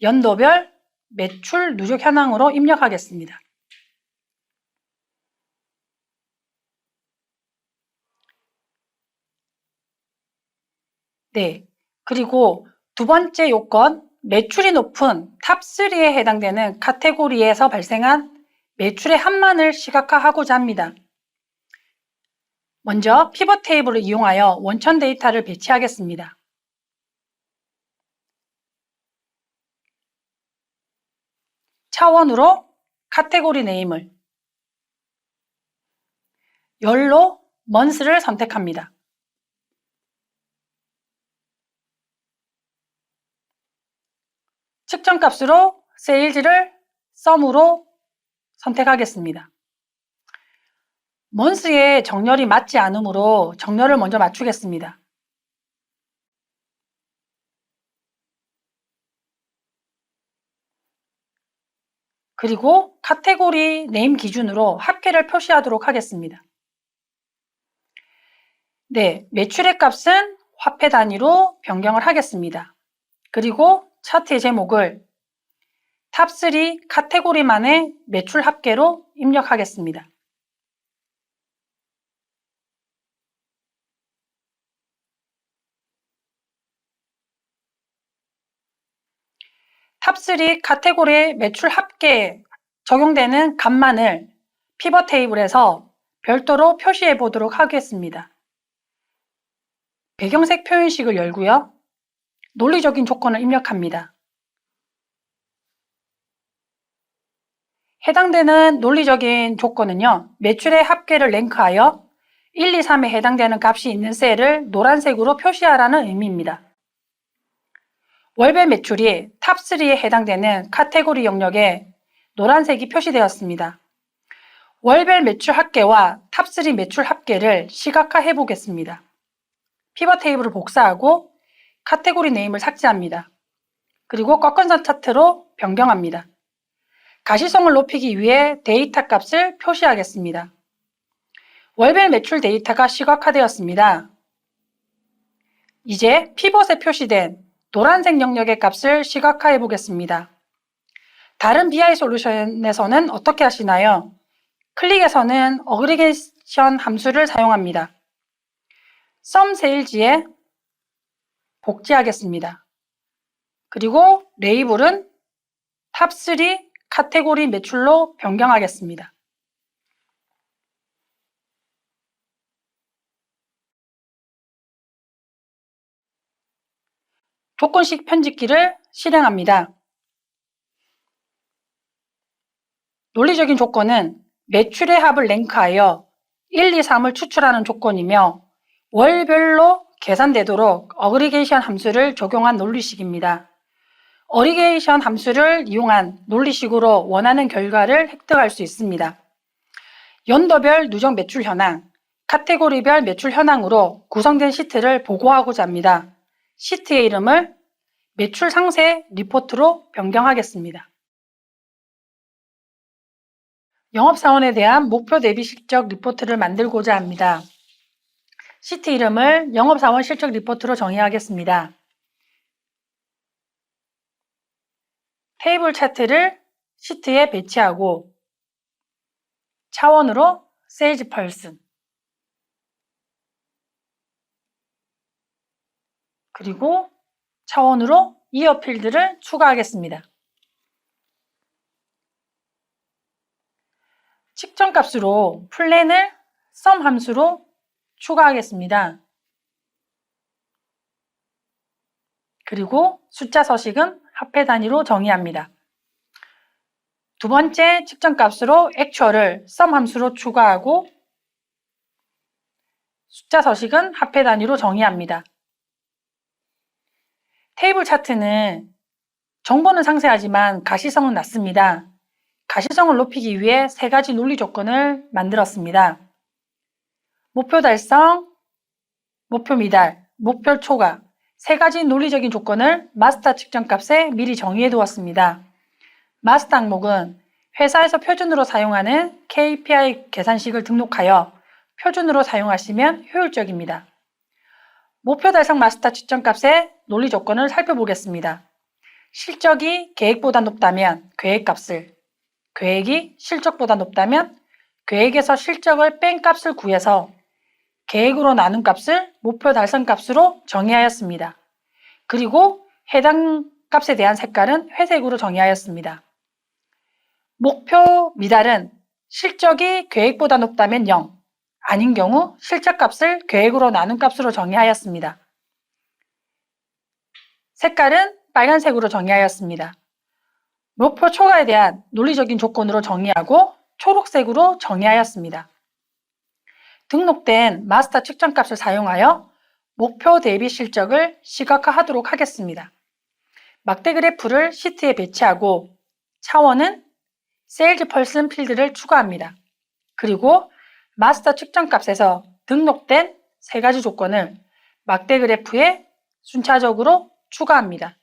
연도별 매출 누적 현황으로 입력하겠습니다. 네, 그리고 두 번째 요건, 매출이 높은 탑3에 해당되는 카테고리에서 발생한 매출의 합만을 시각화하고자 합니다. 먼저 피벗 테이블을 이용하여 원천 데이터를 배치하겠습니다. 차원으로 카테고리 네임을 열로 먼스를 선택합니다. 측정값으로 세일즈를 썸으로 선택하겠습니다. 먼스의 정렬이 맞지 않으므로 정렬을 먼저 맞추겠습니다. 그리고 카테고리 네임 기준으로 합계를 표시하도록 하겠습니다. 네, 매출의 값은 화폐 단위로 변경을 하겠습니다. 그리고 차트의 제목을 탑3 카테고리만의 매출 합계로 입력하겠습니다. 탑3 카테고리 매출 합계에 적용되는 값만을 피벗 테이블에서 별도로 표시해 보도록 하겠습니다. 배경색 표현식을 열고요. 논리적인 조건을 입력합니다. 해당되는 논리적인 조건은요. 매출의 합계를 랭크하여 1, 2, 3에 해당되는 값이 있는 셀을 노란색으로 표시하라는 의미입니다. 월별 매출이 탑3에 해당되는 카테고리 영역에 노란색이 표시되었습니다. 월별 매출 합계와 탑3 매출 합계를 시각화해 보겠습니다. 피벗 테이블을 복사하고 카테고리 네임을 삭제합니다. 그리고 꺾은선 차트로 변경합니다. 가시성을 높이기 위해 데이터 값을 표시하겠습니다. 월별 매출 데이터가 시각화되었습니다. 이제 피벗에 표시된 노란색 영역의 값을 시각화해 보겠습니다. 다른 BI 솔루션에서는 어떻게 하시나요? 클릭에서는 어그리게이션 함수를 사용합니다. sum sales에 복제하겠습니다. 그리고 레이블은 탑3 카테고리 매출로 변경하겠습니다. 조건식 편집기를 실행합니다. 논리적인 조건은 매출의 합을 랭크하여 1, 2, 3을 추출하는 조건이며 월별로 계산되도록 어그리게이션 함수를 적용한 논리식입니다. 어그리게이션 함수를 이용한 논리식으로 원하는 결과를 획득할 수 있습니다. 연도별 누적 매출 현황, 카테고리별 매출 현황으로 구성된 시트를 보고하고자 합니다. 시트의 이름을 매출 상세 리포트로 변경하겠습니다. 영업사원에 대한 목표 대비 실적 리포트를 만들고자 합니다. 시트 이름을 영업사원 실적 리포트로 정의하겠습니다. 테이블 차트를 시트에 배치하고 차원으로 세일즈 펄슨 그리고 차원으로 이어 필드를 추가하겠습니다. 측정값으로 플랜을 sum 함수로 추가하겠습니다. 그리고 숫자 서식은 합해 단위로 정의합니다. 두 번째 측정값으로 액추얼을 sum 함수로 추가하고 숫자 서식은 합해 단위로 정의합니다. 테이블 차트는 정보는 상세하지만 가시성은 낮습니다. 가시성을 높이기 위해 세 가지 논리 조건을 만들었습니다. 목표 달성, 목표 미달, 목표 초과 세 가지 논리적인 조건을 마스터 측정값에 미리 정의해 두었습니다. 마스터 항목은 회사에서 표준으로 사용하는 KPI 계산식을 등록하여 표준으로 사용하시면 효율적입니다. 목표 달성 마스터 측정값의 논리 조건을 살펴보겠습니다. 실적이 계획보다 높다면 계획값을, 계획이 실적보다 높다면 계획에서 실적을 뺀 값을 구해서 계획으로 나눈 값을 목표 달성 값으로 정의하였습니다. 그리고 해당 값에 대한 색깔은 회색으로 정의하였습니다. 목표 미달은 실적이 계획보다 높다면 0, 아닌 경우 실적값을 계획으로 나눈 값으로 정의하였습니다. 색깔은 빨간색으로 정의하였습니다. 목표 초과에 대한 논리적인 조건으로 정의하고 초록색으로 정의하였습니다. 등록된 마스터 측정값을 사용하여 목표 대비 실적을 시각화하도록 하겠습니다. 막대 그래프를 시트에 배치하고 차원은 세일즈 펄슨 필드를 추가합니다. 그리고 마스터 측정값에서 등록된 세 가지 조건을 막대 그래프에 순차적으로 추가합니다.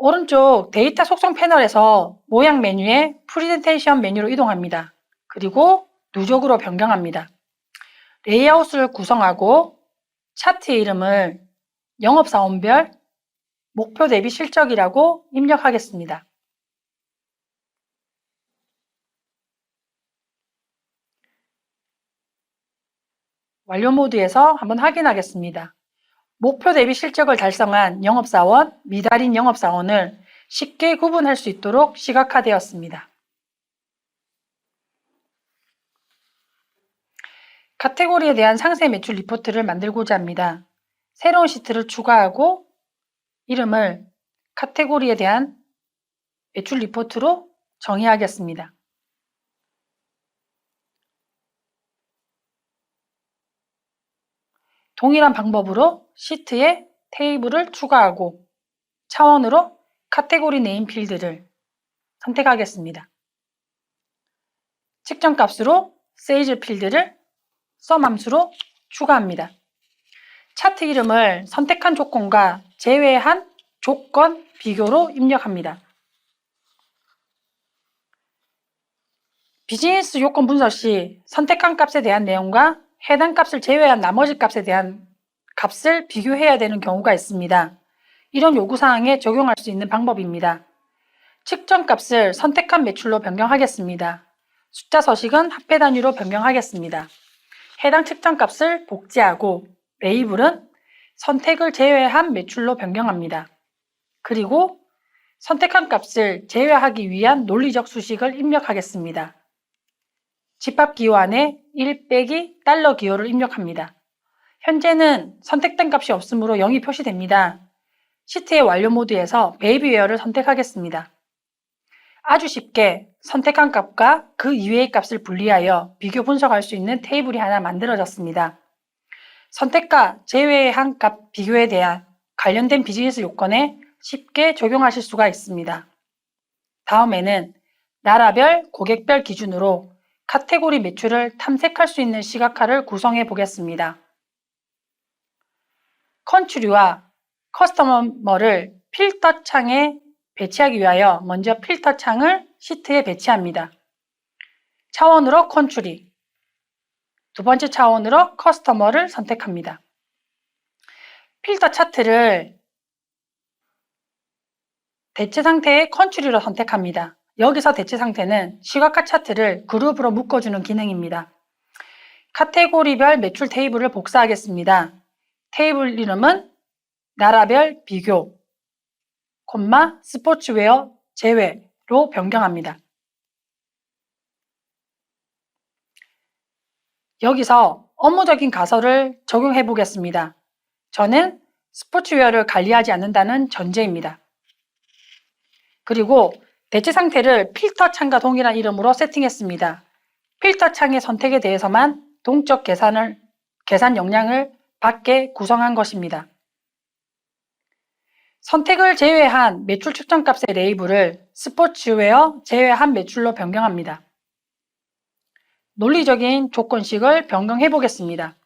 오른쪽 데이터 속성 패널에서 모양 메뉴에 프레젠테이션 메뉴로 이동합니다. 그리고 누적으로 변경합니다. 레이아웃을 구성하고 차트의 이름을 영업사원별 목표 대비 실적이라고 입력하겠습니다. 완료 모드에서 한번 확인하겠습니다. 목표 대비 실적을 달성한 영업사원, 미달인 영업사원을 쉽게 구분할 수 있도록 시각화되었습니다. 카테고리에 대한 상세 매출 리포트를 만들고자 합니다. 새로운 시트를 추가하고 이름을 카테고리에 대한 매출 리포트로 정의하겠습니다. 동일한 방법으로 시트에 테이블을 추가하고 차원으로 카테고리 네임 필드를 선택하겠습니다. 측정값으로 세일즈 필드를 sum 함수로 추가합니다. 차트 이름을 선택한 조건과 제외한 조건 비교로 입력합니다. 비즈니스 요건 분석 시 선택한 값에 대한 내용과 해당 값을 제외한 나머지 값에 대한 값을 비교해야 되는 경우가 있습니다. 이런 요구사항에 적용할 수 있는 방법입니다. 측정 값을 선택한 매출로 변경하겠습니다. 숫자 서식은 합계 단위로 변경하겠습니다. 해당 측정 값을 복제하고 레이블은 선택을 제외한 매출로 변경합니다. 그리고 선택한 값을 제외하기 위한 논리적 수식을 입력하겠습니다. 집합 기호 안에 1 빼기 달러 기호를 입력합니다. 현재는 선택된 값이 없으므로 0이 표시됩니다. 시트의 완료 모드에서 베이비웨어를 선택하겠습니다. 아주 쉽게 선택한 값과 그 이외의 값을 분리하여 비교 분석할 수 있는 테이블이 하나 만들어졌습니다. 선택과 제외한 값 비교에 대한 관련된 비즈니스 요건에 쉽게 적용하실 수가 있습니다. 다음에는 나라별, 고객별 기준으로 카테고리 매출을 탐색할 수 있는 시각화를 구성해 보겠습니다. 컨트리와 커스터머를 필터 창에 배치하기 위하여 먼저 필터 창을 시트에 배치합니다. 차원으로 컨트리, 두 번째 차원으로 커스터머를 선택합니다. 필터 차트를 대체 상태의 컨트리로 선택합니다. 여기서 대체 상태는 시각화 차트를 그룹으로 묶어주는 기능입니다. 카테고리별 매출 테이블을 복사하겠습니다. 테이블 이름은 나라별 비교, 스포츠웨어 제외로 변경합니다. 여기서 업무적인 가설을 적용해 보겠습니다. 저는 스포츠웨어를 관리하지 않는다는 전제입니다. 그리고 대체 상태를 필터 창과 동일한 이름으로 세팅했습니다. 필터 창의 선택에 대해서만 동적 계산 역량을 받게 구성한 것입니다. 선택을 제외한 매출 측정값의 레이블을 스포츠웨어 제외한 매출로 변경합니다. 논리적인 조건식을 변경해 보겠습니다.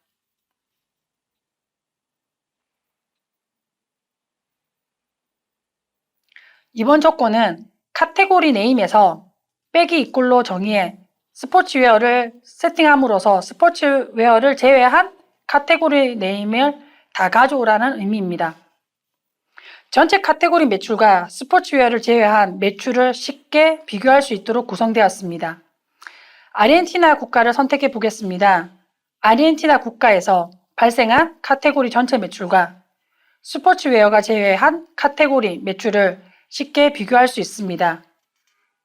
이번 조건은 카테고리 네임에서 빼기 이꼴로 정의해 스포츠웨어를 세팅함으로써 스포츠웨어를 제외한 카테고리 네임을 다 가져오라는 의미입니다. 전체 카테고리 매출과 스포츠웨어를 제외한 매출을 쉽게 비교할 수 있도록 구성되었습니다. 아르헨티나 국가를 선택해 보겠습니다. 아르헨티나 국가에서 발생한 카테고리 전체 매출과 스포츠웨어가 제외한 카테고리 매출을 쉽게 비교할 수 있습니다.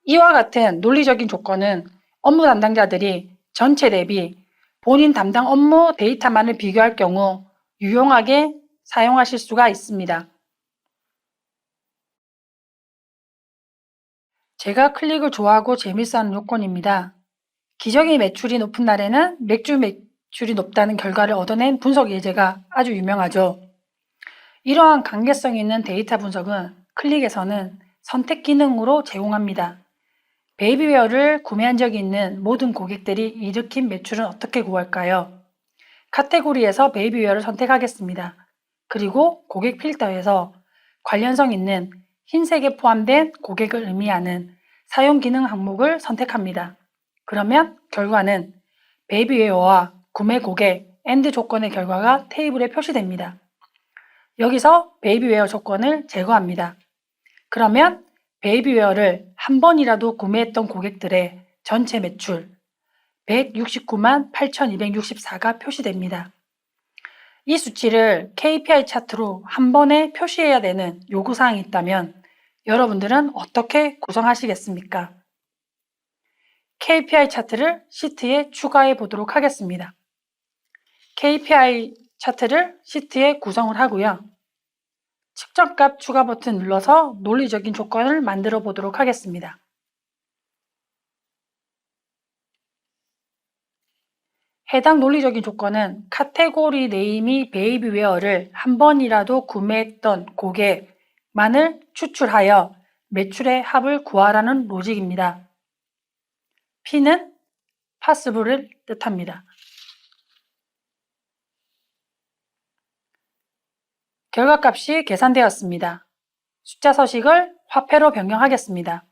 이와 같은 논리적인 조건은 업무 담당자들이 전체 대비 본인 담당 업무 데이터만을 비교할 경우 유용하게 사용하실 수가 있습니다. 제가 클릭을 좋아하고 재밌어하는 요건입니다. 기저귀 매출이 높은 날에는 맥주 매출이 높다는 결과를 얻어낸 분석 예제가 아주 유명하죠. 이러한 관계성 있는 데이터 분석은 클릭에서는 선택 기능으로 제공합니다. 베이비웨어를 구매한 적이 있는 모든 고객들이 일으킨 매출은 어떻게 구할까요? 카테고리에서 베이비웨어를 선택하겠습니다. 그리고 고객 필터에서 관련성 있는 흰색에 포함된 고객을 의미하는 사용 기능 항목을 선택합니다. 그러면 결과는 베이비웨어와 구매 고객, AND 조건의 결과가 테이블에 표시됩니다. 여기서 베이비웨어 조건을 제거합니다. 그러면 베이비웨어를 한 번이라도 구매했던 고객들의 전체 매출 169만 8,264가 표시됩니다. 이 수치를 KPI 차트로 한 번에 표시해야 되는 요구사항이 있다면 여러분들은 어떻게 구성하시겠습니까? KPI 차트를 시트에 추가해 보도록 하겠습니다. KPI 차트를 시트에 구성을 하고요. 측정값 추가 버튼 눌러서 논리적인 조건을 만들어 보도록 하겠습니다. 해당 논리적인 조건은 카테고리 네임이 베이비웨어를 한 번이라도 구매했던 고객만을 추출하여 매출의 합을 구하라는 로직입니다. P는 possible을 뜻합니다. 결과값이 계산되었습니다. 숫자 서식을 화폐로 변경하겠습니다.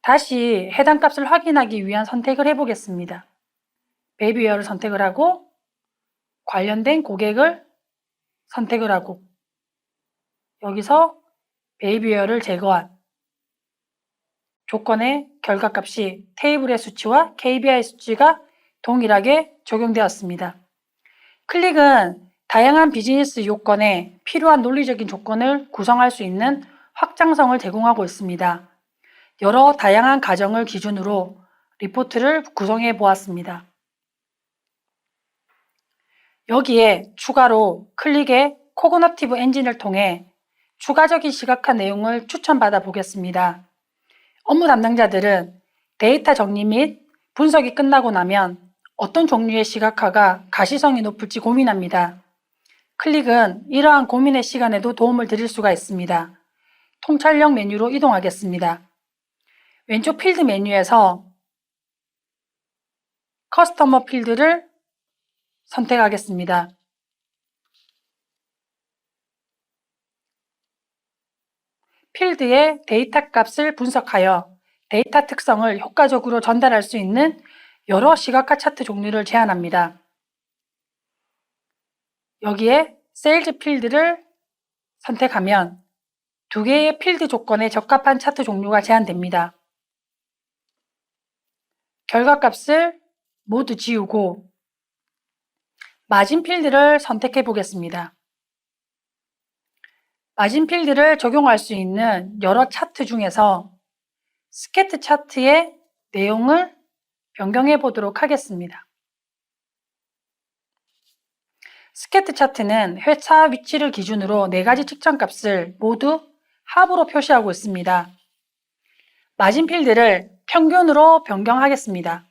다시 해당 값을 확인하기 위한 선택을 해보겠습니다. 베이비웨어를 선택을 하고 관련된 고객을 선택을 하고 여기서 베이비웨어를 제거한 조건의 결과값이 테이블의 수치와 KBI 수치가 동일하게 적용되었습니다. 클릭은 다양한 비즈니스 요건에 필요한 논리적인 조건을 구성할 수 있는 확장성을 제공하고 있습니다. 여러 다양한 가정을 기준으로 리포트를 구성해 보았습니다. 여기에 추가로 클릭의 코그너티브 엔진을 통해 추가적인 시각화 내용을 추천받아 보겠습니다. 업무 담당자들은 데이터 정리 및 분석이 끝나고 나면 어떤 종류의 시각화가 가시성이 높을지 고민합니다. 클릭은 이러한 고민의 시간에도 도움을 드릴 수가 있습니다. 통찰형 메뉴로 이동하겠습니다. 왼쪽 필드 메뉴에서 커스터머 필드를 선택하겠습니다. 필드의 데이터 값을 분석하여 데이터 특성을 효과적으로 전달할 수 있는 여러 시각화 차트 종류를 제한합니다. 여기에 세일즈 필드를 선택하면 두 개의 필드 조건에 적합한 차트 종류가 제한됩니다. 결과값을 모두 지우고 마진 필드를 선택해 보겠습니다. 마진 필드를 적용할 수 있는 여러 차트 중에서 스캐트 차트의 내용을 변경해 보도록 하겠습니다. 스캐트 차트는 회차 위치를 기준으로 4가지 측정값을 모두 합으로 표시하고 있습니다. 마진 필드를 평균으로 변경하겠습니다.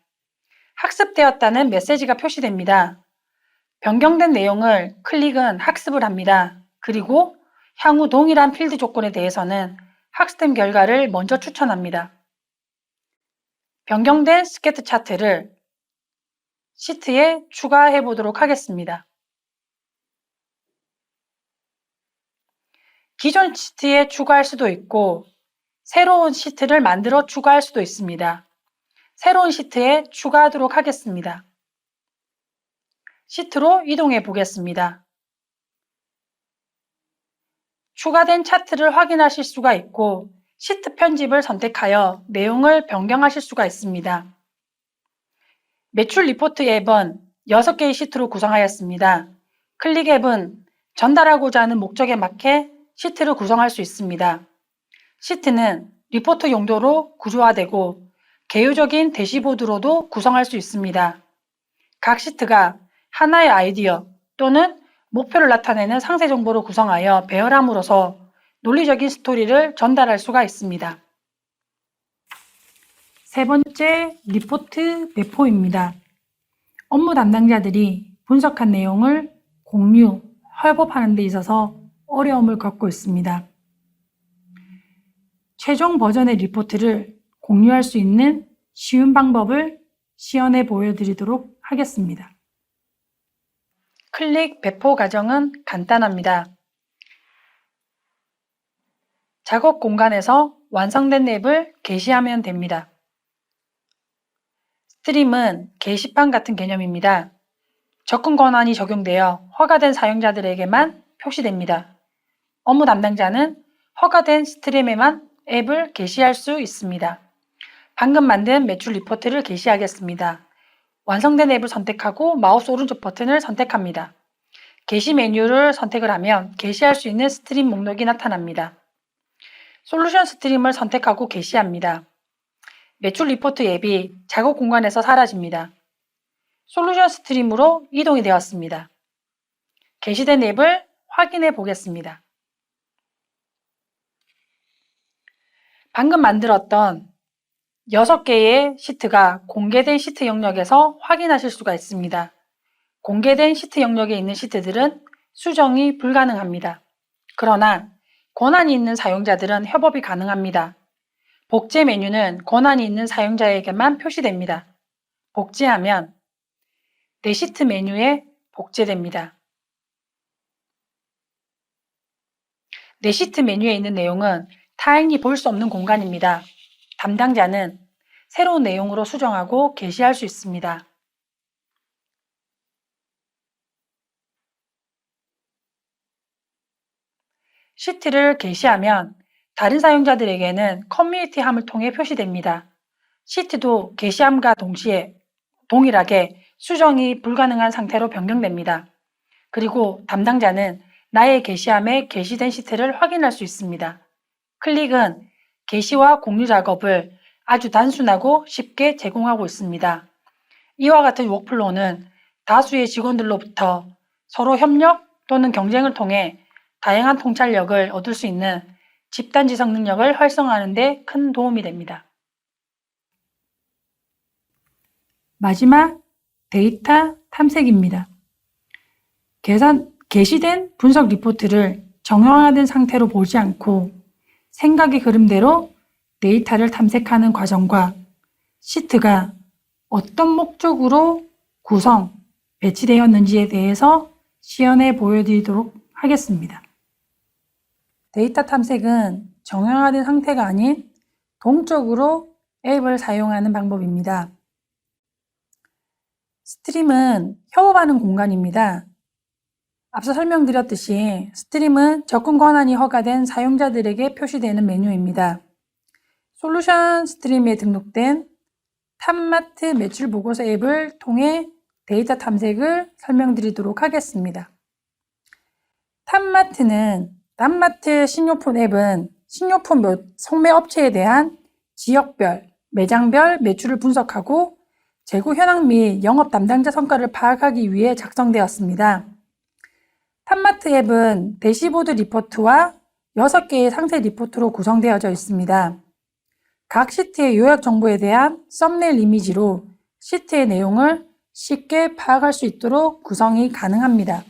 학습되었다는 메시지가 표시됩니다. 변경된 내용을 클릭은 학습을 합니다. 그리고 향후 동일한 필드 조건에 대해서는 학습된 결과를 먼저 추천합니다. 변경된 스캐트 차트를 시트에 추가해 보도록 하겠습니다. 기존 시트에 추가할 수도 있고 새로운 시트를 만들어 추가할 수도 있습니다. 새로운 시트에 추가하도록 하겠습니다. 시트로 이동해 보겠습니다. 추가된 차트를 확인하실 수가 있고 시트 편집을 선택하여 내용을 변경하실 수가 있습니다. 매출 리포트 앱은 6개의 시트로 구성하였습니다. 클릭 앱은 전달하고자 하는 목적에 맞게 시트를 구성할 수 있습니다. 시트는 리포트 용도로 구조화되고 개요적인 대시보드로도 구성할 수 있습니다. 각 시트가 하나의 아이디어 또는 목표를 나타내는 상세 정보로 구성하여 배열함으로써 논리적인 스토리를 전달할 수가 있습니다. 세 번째, 리포트 배포입니다. 업무 담당자들이 분석한 내용을 공유, 협업하는 데 있어서 어려움을 겪고 있습니다. 최종 버전의 리포트를 공유할 수 있는 쉬운 방법을 시연해 보여드리도록 하겠습니다. 클릭 배포 과정은 간단합니다. 작업 공간에서 완성된 앱을 게시하면 됩니다. 스트림은 게시판 같은 개념입니다. 접근 권한이 적용되어 허가된 사용자들에게만 표시됩니다. 업무 담당자는 허가된 스트림에만 앱을 게시할 수 있습니다. 방금 만든 매출 리포트를 게시하겠습니다. 완성된 앱을 선택하고 마우스 오른쪽 버튼을 선택합니다. 게시 메뉴를 선택을 하면 게시할 수 있는 스트림 목록이 나타납니다. 솔루션 스트림을 선택하고 게시합니다. 매출 리포트 앱이 작업 공간에서 사라집니다. 솔루션 스트림으로 이동이 되었습니다. 게시된 앱을 확인해 보겠습니다. 방금 만들었던 6개의 시트가 공개된 시트 영역에서 확인하실 수가 있습니다. 공개된 시트 영역에 있는 시트들은 수정이 불가능합니다. 그러나 권한이 있는 사용자들은 협업이 가능합니다. 복제 메뉴는 권한이 있는 사용자에게만 표시됩니다. 복제하면 내 시트 메뉴에 복제됩니다. 내 시트 메뉴에 있는 내용은 타인이 볼 수 없는 공간입니다. 담당자는 새로운 내용으로 수정하고 게시할 수 있습니다. 시트를 게시하면 다른 사용자들에게는 커뮤니티함을 통해 표시됩니다. 시트도 게시함과 동일하게 수정이 불가능한 상태로 변경됩니다. 그리고 담당자는 나의 게시함에 게시된 시트를 확인할 수 있습니다. 클릭은 게시와 공유 작업을 아주 단순하고 쉽게 제공하고 있습니다. 이와 같은 워크플로우는 다수의 직원들로부터 서로 협력 또는 경쟁을 통해 다양한 통찰력을 얻을 수 있는 집단 지성 능력을 활성화하는 데 큰 도움이 됩니다. 마지막 데이터 탐색입니다. 게시된 분석 리포트를 정형화된 상태로 보지 않고 생각의 흐름대로 데이터를 탐색하는 과정과 시트가 어떤 목적으로 구성, 배치되었는지에 대해서 시연해 보여드리도록 하겠습니다. 데이터 탐색은 정형화된 상태가 아닌 동적으로 앱을 사용하는 방법입니다. 스트림은 협업하는 공간입니다. 앞서 설명드렸듯이 스트림은 접근 권한이 허가된 사용자들에게 표시되는 메뉴입니다. 솔루션 스트림에 등록된 탑마트 매출 보고서 앱을 통해 데이터 탐색을 설명드리도록 하겠습니다. 탑마트 신용품 앱은 신용품 소매 업체에 대한 지역별, 매장별 매출을 분석하고 재고 현황 및 영업 담당자 성과를 파악하기 위해 작성되었습니다. 탑마트 앱은 대시보드 리포트와 6개의 상세 리포트로 구성되어져 있습니다. 각 시트의 요약 정보에 대한 썸네일 이미지로 시트의 내용을 쉽게 파악할 수 있도록 구성이 가능합니다.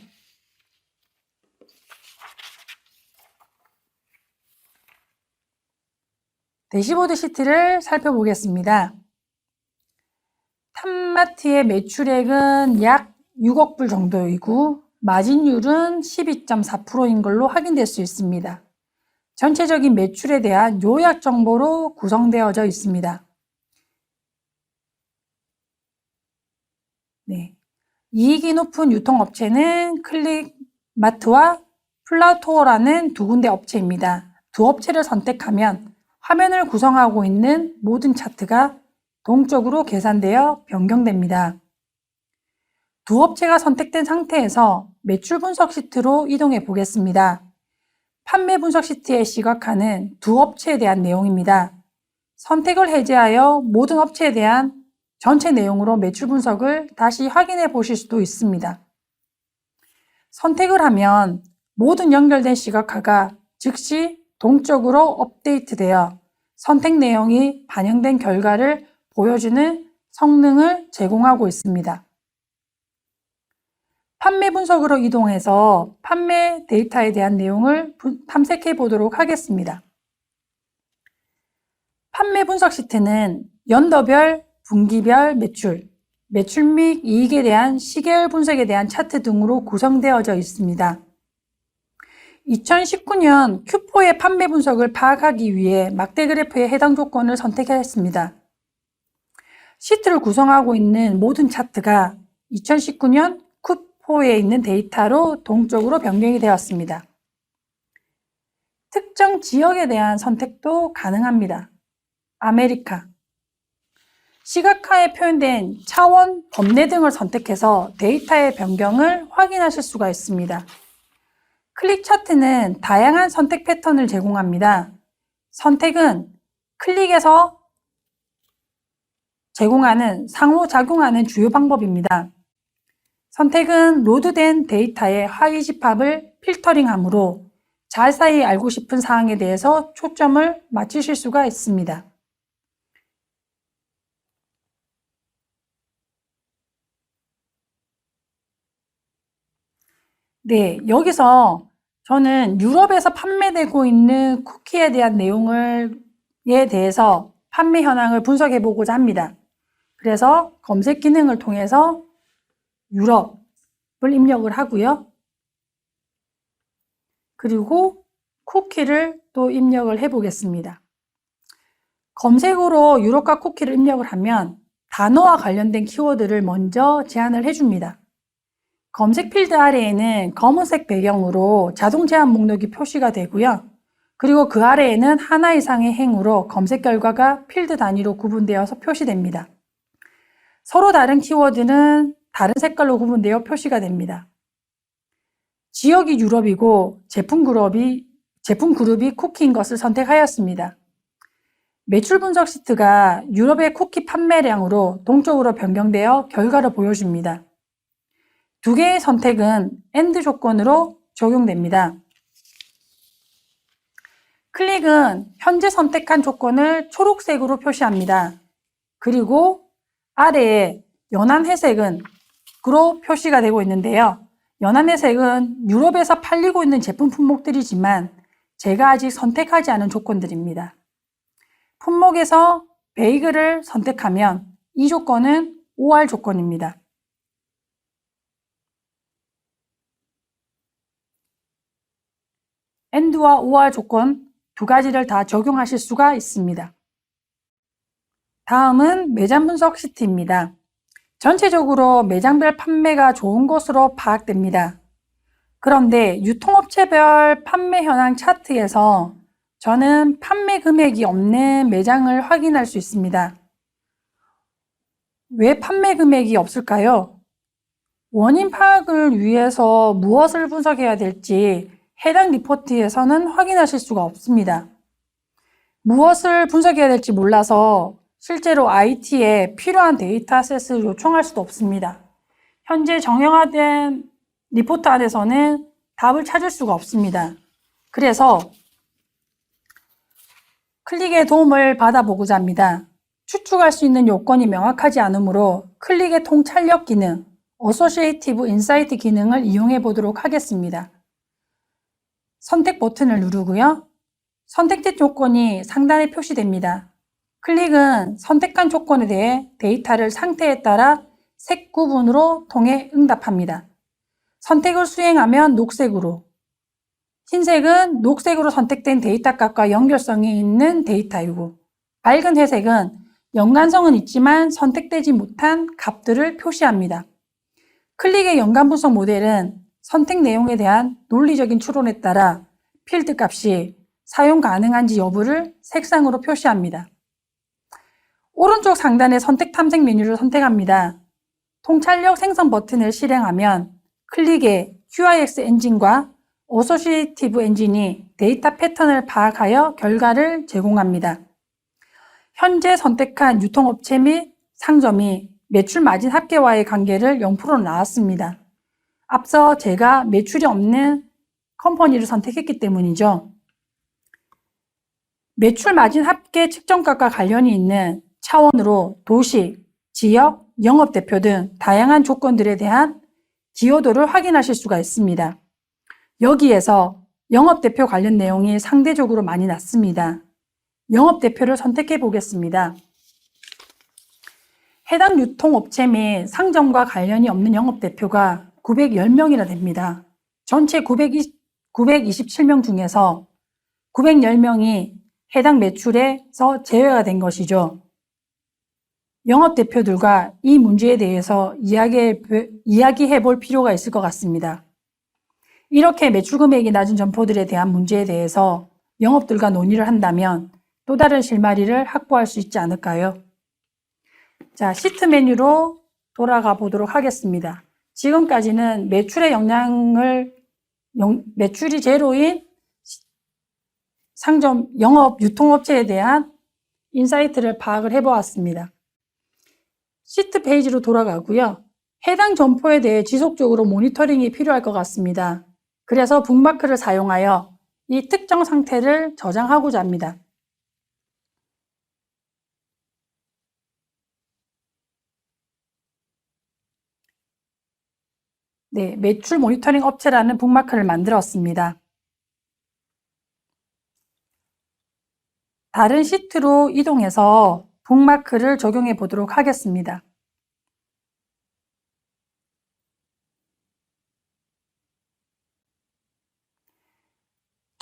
대시보드 시트를 살펴보겠습니다. 탑마트의 매출액은 약 6억 불 정도이고 마진율은 12.4%인 걸로 확인될 수 있습니다. 전체적인 매출에 대한 요약 정보로 구성되어져 있습니다. 이익이 높은 유통업체는 클릭마트와 플라토어라는 두 군데 업체입니다. 두 업체를 선택하면 화면을 구성하고 있는 모든 차트가 동적으로 계산되어 변경됩니다. 두 업체가 선택된 상태에서 매출 분석 시트로 이동해 보겠습니다. 판매 분석 시트에 시각화는 두 업체에 대한 내용입니다. 선택을 해제하여 모든 업체에 대한 전체 내용으로 매출 분석을 다시 확인해 보실 수도 있습니다. 선택을 하면 모든 연결된 시각화가 즉시 동적으로 업데이트되어 선택 내용이 반영된 결과를 보여주는 성능을 제공하고 있습니다. 판매 분석으로 이동해서 판매 데이터에 대한 내용을 탐색해 보도록 하겠습니다. 판매 분석 시트는 연도별, 분기별 매출 및 이익에 대한 시계열 분석에 대한 차트 등으로 구성되어져 있습니다. 2019년 Q4의 판매 분석을 파악하기 위해 막대 그래프의 해당 조건을 선택했습니다. 시트를 구성하고 있는 모든 차트가 2019년 Q4에 있는 데이터로 동적으로 변경이 되었습니다. 특정 지역에 대한 선택도 가능합니다. 아메리카, 시각화에 표현된 차원, 범례 등을 선택해서 데이터의 변경을 확인하실 수가 있습니다. 클릭 차트는 다양한 선택 패턴을 제공합니다. 선택은 클릭에서 제공하는 상호작용하는 주요 방법입니다. 선택은 로드된 데이터의 하위 집합을 필터링하므로 자세히 알고 싶은 사항에 대해서 초점을 맞추실 수가 있습니다. 여기서 저는 유럽에서 판매되고 있는 쿠키에 대한 내용에 대해서 판매 현황을 분석해 보고자 합니다. 그래서 검색 기능을 통해서 유럽을 입력을 하고요. 그리고 쿠키를 또 입력을 해 보겠습니다. 검색으로 유럽과 쿠키를 입력을 하면 단어와 관련된 키워드를 먼저 제안을 해줍니다. 검색 필드 아래에는 검은색 배경으로 자동 제안 목록이 표시가 되고요. 그리고 그 아래에는 하나 이상의 행으로 검색 결과가 필드 단위로 구분되어서 표시됩니다. 서로 다른 키워드는 다른 색깔로 구분되어 표시가 됩니다. 지역이 유럽이고 제품 그룹이 쿠키인 것을 선택하였습니다. 매출 분석 시트가 유럽의 쿠키 판매량으로 동쪽으로 변경되어 결과를 보여줍니다. 두 개의 선택은 AND 조건으로 적용됩니다. 클릭은 현재 선택한 조건을 초록색으로 표시합니다. 그리고 아래에 연한 회색으로 표시가 되고 있는데요. 연한 회색은 유럽에서 팔리고 있는 제품 품목들이지만 제가 아직 선택하지 않은 조건들입니다. 품목에서 베이글을 선택하면 이 조건은 OR 조건입니다. AND와 OR 조건 두 가지를 다 적용하실 수가 있습니다. 다음은 매장 분석 시트입니다. 전체적으로 매장별 판매가 좋은 것으로 파악됩니다. 그런데 유통업체별 판매 현황 차트에서 저는 판매 금액이 없는 매장을 확인할 수 있습니다. 왜 판매 금액이 없을까요? 원인 파악을 위해서 무엇을 분석해야 될지 해당 리포트에서는 확인하실 수가 없습니다. 무엇을 분석해야 될지 몰라서 실제로 IT에 필요한 데이터셋을 요청할 수도 없습니다. 현재 정형화된 리포트 안에서는 답을 찾을 수가 없습니다. 그래서 클릭의 도움을 받아보고자 합니다. 추측할 수 있는 요건이 명확하지 않으므로 클릭의 통찰력 기능, 어소시에이티브 인사이트 기능을 이용해 보도록 하겠습니다. 선택 버튼을 누르고요. 선택된 조건이 상단에 표시됩니다. 클릭은 선택한 조건에 대해 데이터를 상태에 따라 색 구분으로 통해 응답합니다. 선택을 수행하면 녹색으로, 흰색은 녹색으로 선택된 데이터 값과 연결성이 있는 데이터이고, 밝은 회색은 연관성은 있지만 선택되지 못한 값들을 표시합니다. 클릭의 연관 분석 모델은 선택 내용에 대한 논리적인 추론에 따라 필드 값이 사용 가능한지 여부를 색상으로 표시합니다. 오른쪽 상단의 선택 탐색 메뉴를 선택합니다. 통찰력 생성 버튼을 실행하면 클릭의 QIX 엔진과 어소시에이티브 엔진이 데이터 패턴을 파악하여 결과를 제공합니다. 현재 선택한 유통업체 및 상점이 매출 마진 합계와의 관계를 0%로 나왔습니다. 앞서 제가 매출이 없는 컴퍼니를 선택했기 때문이죠. 매출 마진 합계 측정값과 관련이 있는 차원으로 도시, 지역, 영업대표 등 다양한 조건들에 대한 기여도를 확인하실 수가 있습니다. 여기에서 영업대표 관련 내용이 상대적으로 많이 낮습니다. 영업대표를 선택해 보겠습니다. 해당 유통업체 및 상점과 관련이 없는 영업대표가 910명이나 됩니다. 전체 927명 중에서 910명이 해당 매출에서 제외가 된 것이죠. 영업대표들과 이 문제에 대해서 이야기해 볼 필요가 있을 것 같습니다. 이렇게 매출 금액이 낮은 점포들에 대한 문제에 대해서 영업들과 논의를 한다면 또 다른 실마리를 확보할 수 있지 않을까요? 자, 시트 메뉴로 돌아가 보도록 하겠습니다. 지금까지는 매출이 제로인 상점, 영업, 유통업체에 대한 인사이트를 파악을 해보았습니다. 시트 페이지로 돌아가고요. 해당 점포에 대해 지속적으로 모니터링이 필요할 것 같습니다. 그래서 북마크를 사용하여 이 특정 상태를 저장하고자 합니다. 네, 매출 모니터링 업체라는 북마크를 만들었습니다. 다른 시트로 이동해서 북마크를 적용해 보도록 하겠습니다.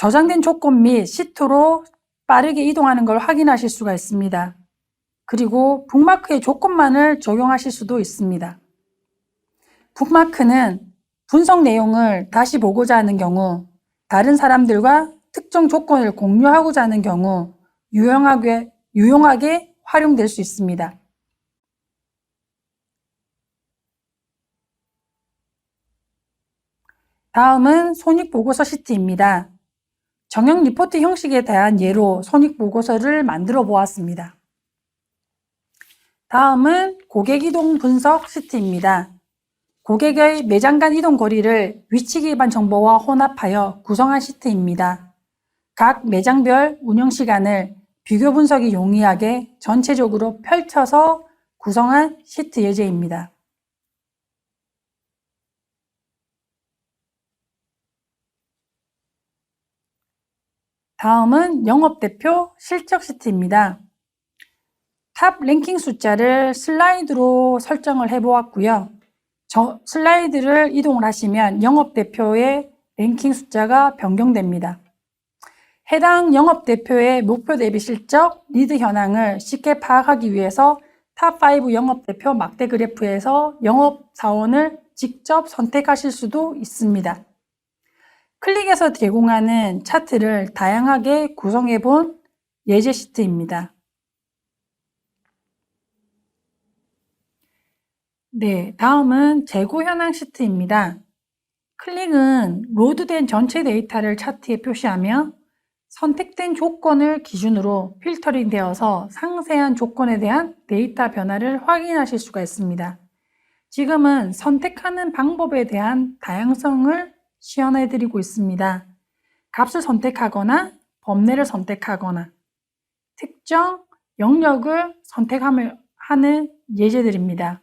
저장된 조건 및 시트로 빠르게 이동하는 걸 확인하실 수가 있습니다. 그리고 북마크의 조건만을 적용하실 수도 있습니다. 북마크는 분석 내용을 다시 보고자 하는 경우, 다른 사람들과 특정 조건을 공유하고자 하는 경우 유용하게 활용될 수 있습니다. 다음은 손익보고서 시트입니다. 정형 리포트 형식에 대한 예로 손익보고서를 만들어 보았습니다. 다음은 고객이동 분석 시트입니다. 고객의 매장 간 이동 거리를 위치 기반 정보와 혼합하여 구성한 시트입니다. 각 매장별 운영 시간을 비교 분석이 용이하게 전체적으로 펼쳐서 구성한 시트 예제입니다. 다음은 영업대표 실적 시트입니다. 탑 랭킹 숫자를 슬라이드로 설정을 해보았고요. 슬라이드를 이동을 하시면 영업대표의 랭킹 숫자가 변경됩니다. 해당 영업대표의 목표 대비 실적, 리드 현황을 쉽게 파악하기 위해서 탑5 영업대표 막대 그래프에서 영업사원을 직접 선택하실 수도 있습니다. 클릭에서 제공하는 차트를 다양하게 구성해 본 예제 시트입니다. 네, 다음은 재고 현황 시트입니다. 클릭은 로드된 전체 데이터를 차트에 표시하며 선택된 조건을 기준으로 필터링 되어서 상세한 조건에 대한 데이터 변화를 확인하실 수가 있습니다. 지금은 선택하는 방법에 대한 다양성을 시연해 드리고 있습니다. 값을 선택하거나 범례를 선택하거나 특정 영역을 선택하는 예제들입니다.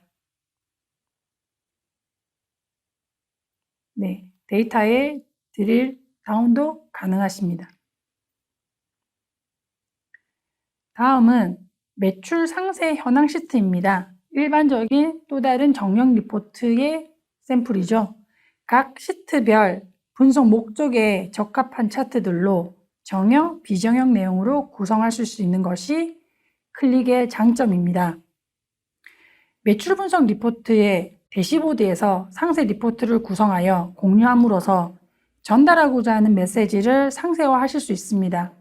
네, 데이터에 드릴 다운도 가능하십니다. 다음은 매출 상세 현황 시트입니다. 일반적인 또 다른 정형 리포트의 샘플이죠. 각 시트별 분석 목적에 적합한 차트들로 정형, 비정형 내용으로 구성하실 수 있는 것이 클릭의 장점입니다. 매출 분석 리포트의 대시보드에서 상세 리포트를 구성하여 공유함으로써 전달하고자 하는 메시지를 상세화하실 수 있습니다.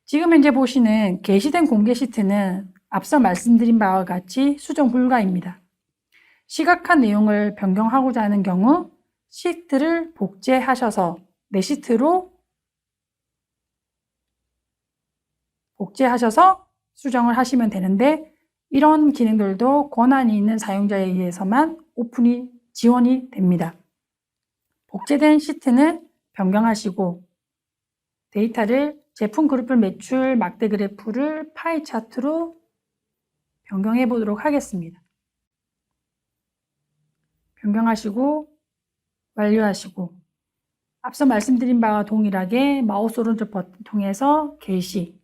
지금 현재 보시는 게시된 공개 시트는 앞서 말씀드린 바와 같이 수정 불가입니다. 시각화 내용을 변경하고자 하는 경우 시트를 복제하셔서 내 시트로 복제하셔서 수정을 하시면 되는데 이런 기능들도 권한이 있는 사용자에 의해서만 지원이 됩니다. 복제된 시트는 변경하시고 데이터를 제품 그룹별 매출 막대 그래프를 파이 차트로 변경해 보도록 하겠습니다. 변경하시고 완료하시고 앞서 말씀드린 바와 동일하게 마우스 오른쪽 버튼 통해서 게시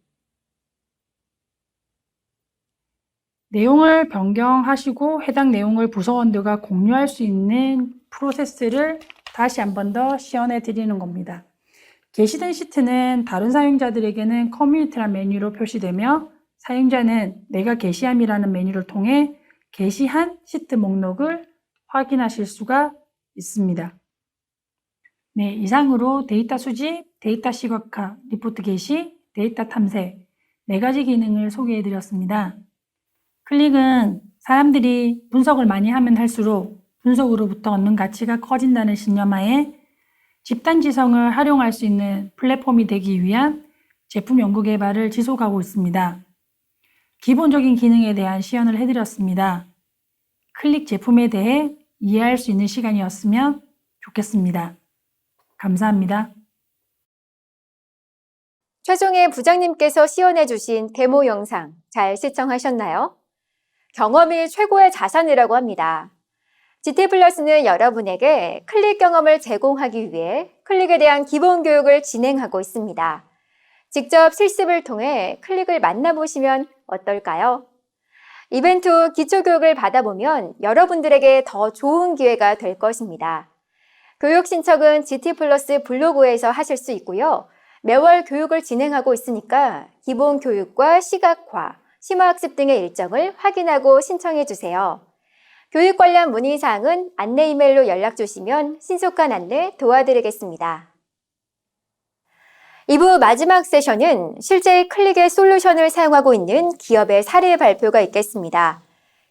내용을 변경하시고 해당 내용을 부서원들과 공유할 수 있는 프로세스를 다시 한 번 더 시연해 드리는 겁니다. 게시된 시트는 다른 사용자들에게는 커뮤니티라는 메뉴로 표시되며 사용자는 내가 게시함이라는 메뉴를 통해 게시한 시트 목록을 확인하실 수가 있습니다. 네, 이상으로 데이터 수집, 데이터 시각화, 리포트 게시, 데이터 탐색 4가지 기능을 소개해 드렸습니다. 클릭은 사람들이 분석을 많이 하면 할수록 분석으로부터 얻는 가치가 커진다는 신념하에 집단 지성을 활용할 수 있는 플랫폼이 되기 위한 제품 연구 개발을 지속하고 있습니다. 기본적인 기능에 대한 시연을 해드렸습니다. 클릭 제품에 대해 이해할 수 있는 시간이었으면 좋겠습니다. 감사합니다. 최종의 부장님께서 시연해 주신 데모 영상 잘 시청하셨나요? 경험이 최고의 자산이라고 합니다. GT플러스는 여러분에게 클릭 경험을 제공하기 위해 클릭에 대한 기본 교육을 진행하고 있습니다. 직접 실습을 통해 클릭을 만나보시면 어떨까요? 이벤트 후 기초교육을 받아보면 여러분들에게 더 좋은 기회가 될 것입니다. 교육 신청은 GT 플러스 블로그에서 하실 수 있고요. 매월 교육을 진행하고 있으니까 기본 교육과 시각화, 심화학습 등의 일정을 확인하고 신청해 주세요. 교육 관련 문의사항은 안내 이메일로 연락 주시면 신속한 안내 도와드리겠습니다. 2부 마지막 세션은 실제 클릭의 솔루션을 사용하고 있는 기업의 사례 발표가 있겠습니다.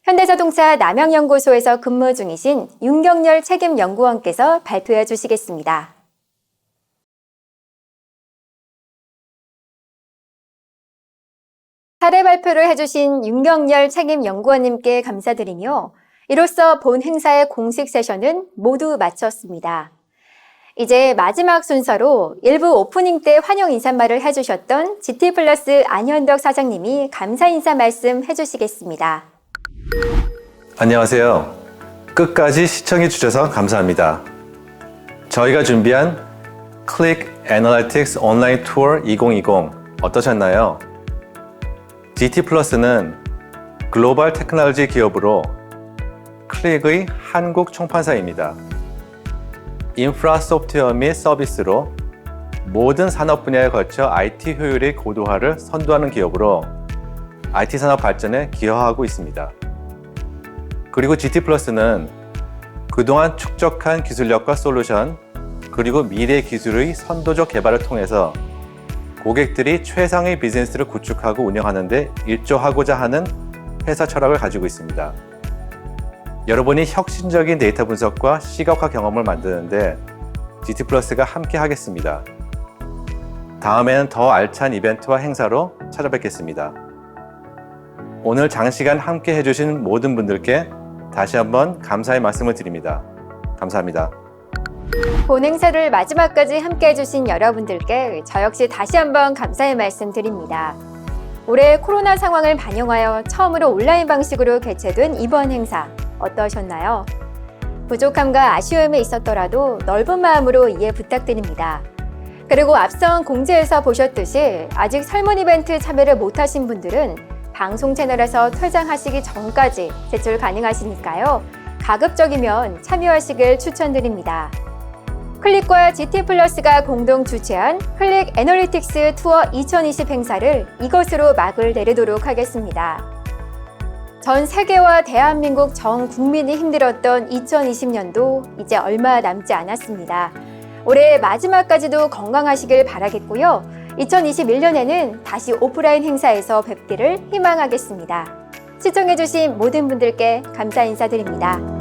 현대자동차 남양연구소에서 근무 중이신 윤경열 책임연구원께서 발표해 주시겠습니다. 사례 발표를 해주신 윤경열 책임연구원님께 감사드리며 이로써 본 행사의 공식 세션은 모두 마쳤습니다. 이제 마지막 순서로 일부 오프닝 때 환영 인사말을 해주셨던 GT 플러스 안현덕 사장님이 감사 인사 말씀 해주시겠습니다. 안녕하세요. 끝까지 시청해 주셔서 감사합니다. 저희가 준비한 클릭 애널리틱스 온라인 투어 2020 어떠셨나요? GT 플러스는 글로벌 테크놀로지 기업으로 클릭의 한국 총판사입니다. 인프라 소프트웨어 및 서비스로 모든 산업 분야에 걸쳐 IT 효율의 고도화를 선도하는 기업으로 IT 산업 발전에 기여하고 있습니다. 그리고 GT 플러스는 그동안 축적한 기술력과 솔루션, 그리고 미래 기술의 선도적 개발을 통해서 고객들이 최상의 비즈니스를 구축하고 운영하는 데 일조하고자 하는 회사 철학을 가지고 있습니다. 여러분이 혁신적인 데이터 분석과 시각화 경험을 만드는데 GT 플러스가 함께 하겠습니다. 다음에는 더 알찬 이벤트와 행사로 찾아뵙겠습니다. 오늘 장시간 함께 해주신 모든 분들께 다시 한번 감사의 말씀을 드립니다. 감사합니다. 본 행사를 마지막까지 함께 해주신 여러분들께 저 역시 다시 한번 감사의 말씀 드립니다. 올해 코로나 상황을 반영하여 처음으로 온라인 방식으로 개최된 이번 행사 어떠셨나요? 부족함과 아쉬움이 있었더라도 넓은 마음으로 이해 부탁드립니다. 그리고 앞선 공지에서 보셨듯이 아직 설문 이벤트 참여를 못하신 분들은 방송 채널에서 퇴장하시기 전까지 제출 가능하시니까요. 가급적이면 참여하시길 추천드립니다. 클릭과 GT 플러스가 공동 주최한 클릭 애널리틱스 투어 2020 행사를 이것으로 막을 내리도록 하겠습니다. 전 세계와 대한민국 전 국민이 힘들었던 2020년도 이제 얼마 남지 않았습니다. 올해 마지막까지도 건강하시길 바라겠고요. 2021년에는 다시 오프라인 행사에서 뵙기를 희망하겠습니다. 시청해주신 모든 분들께 감사 인사드립니다.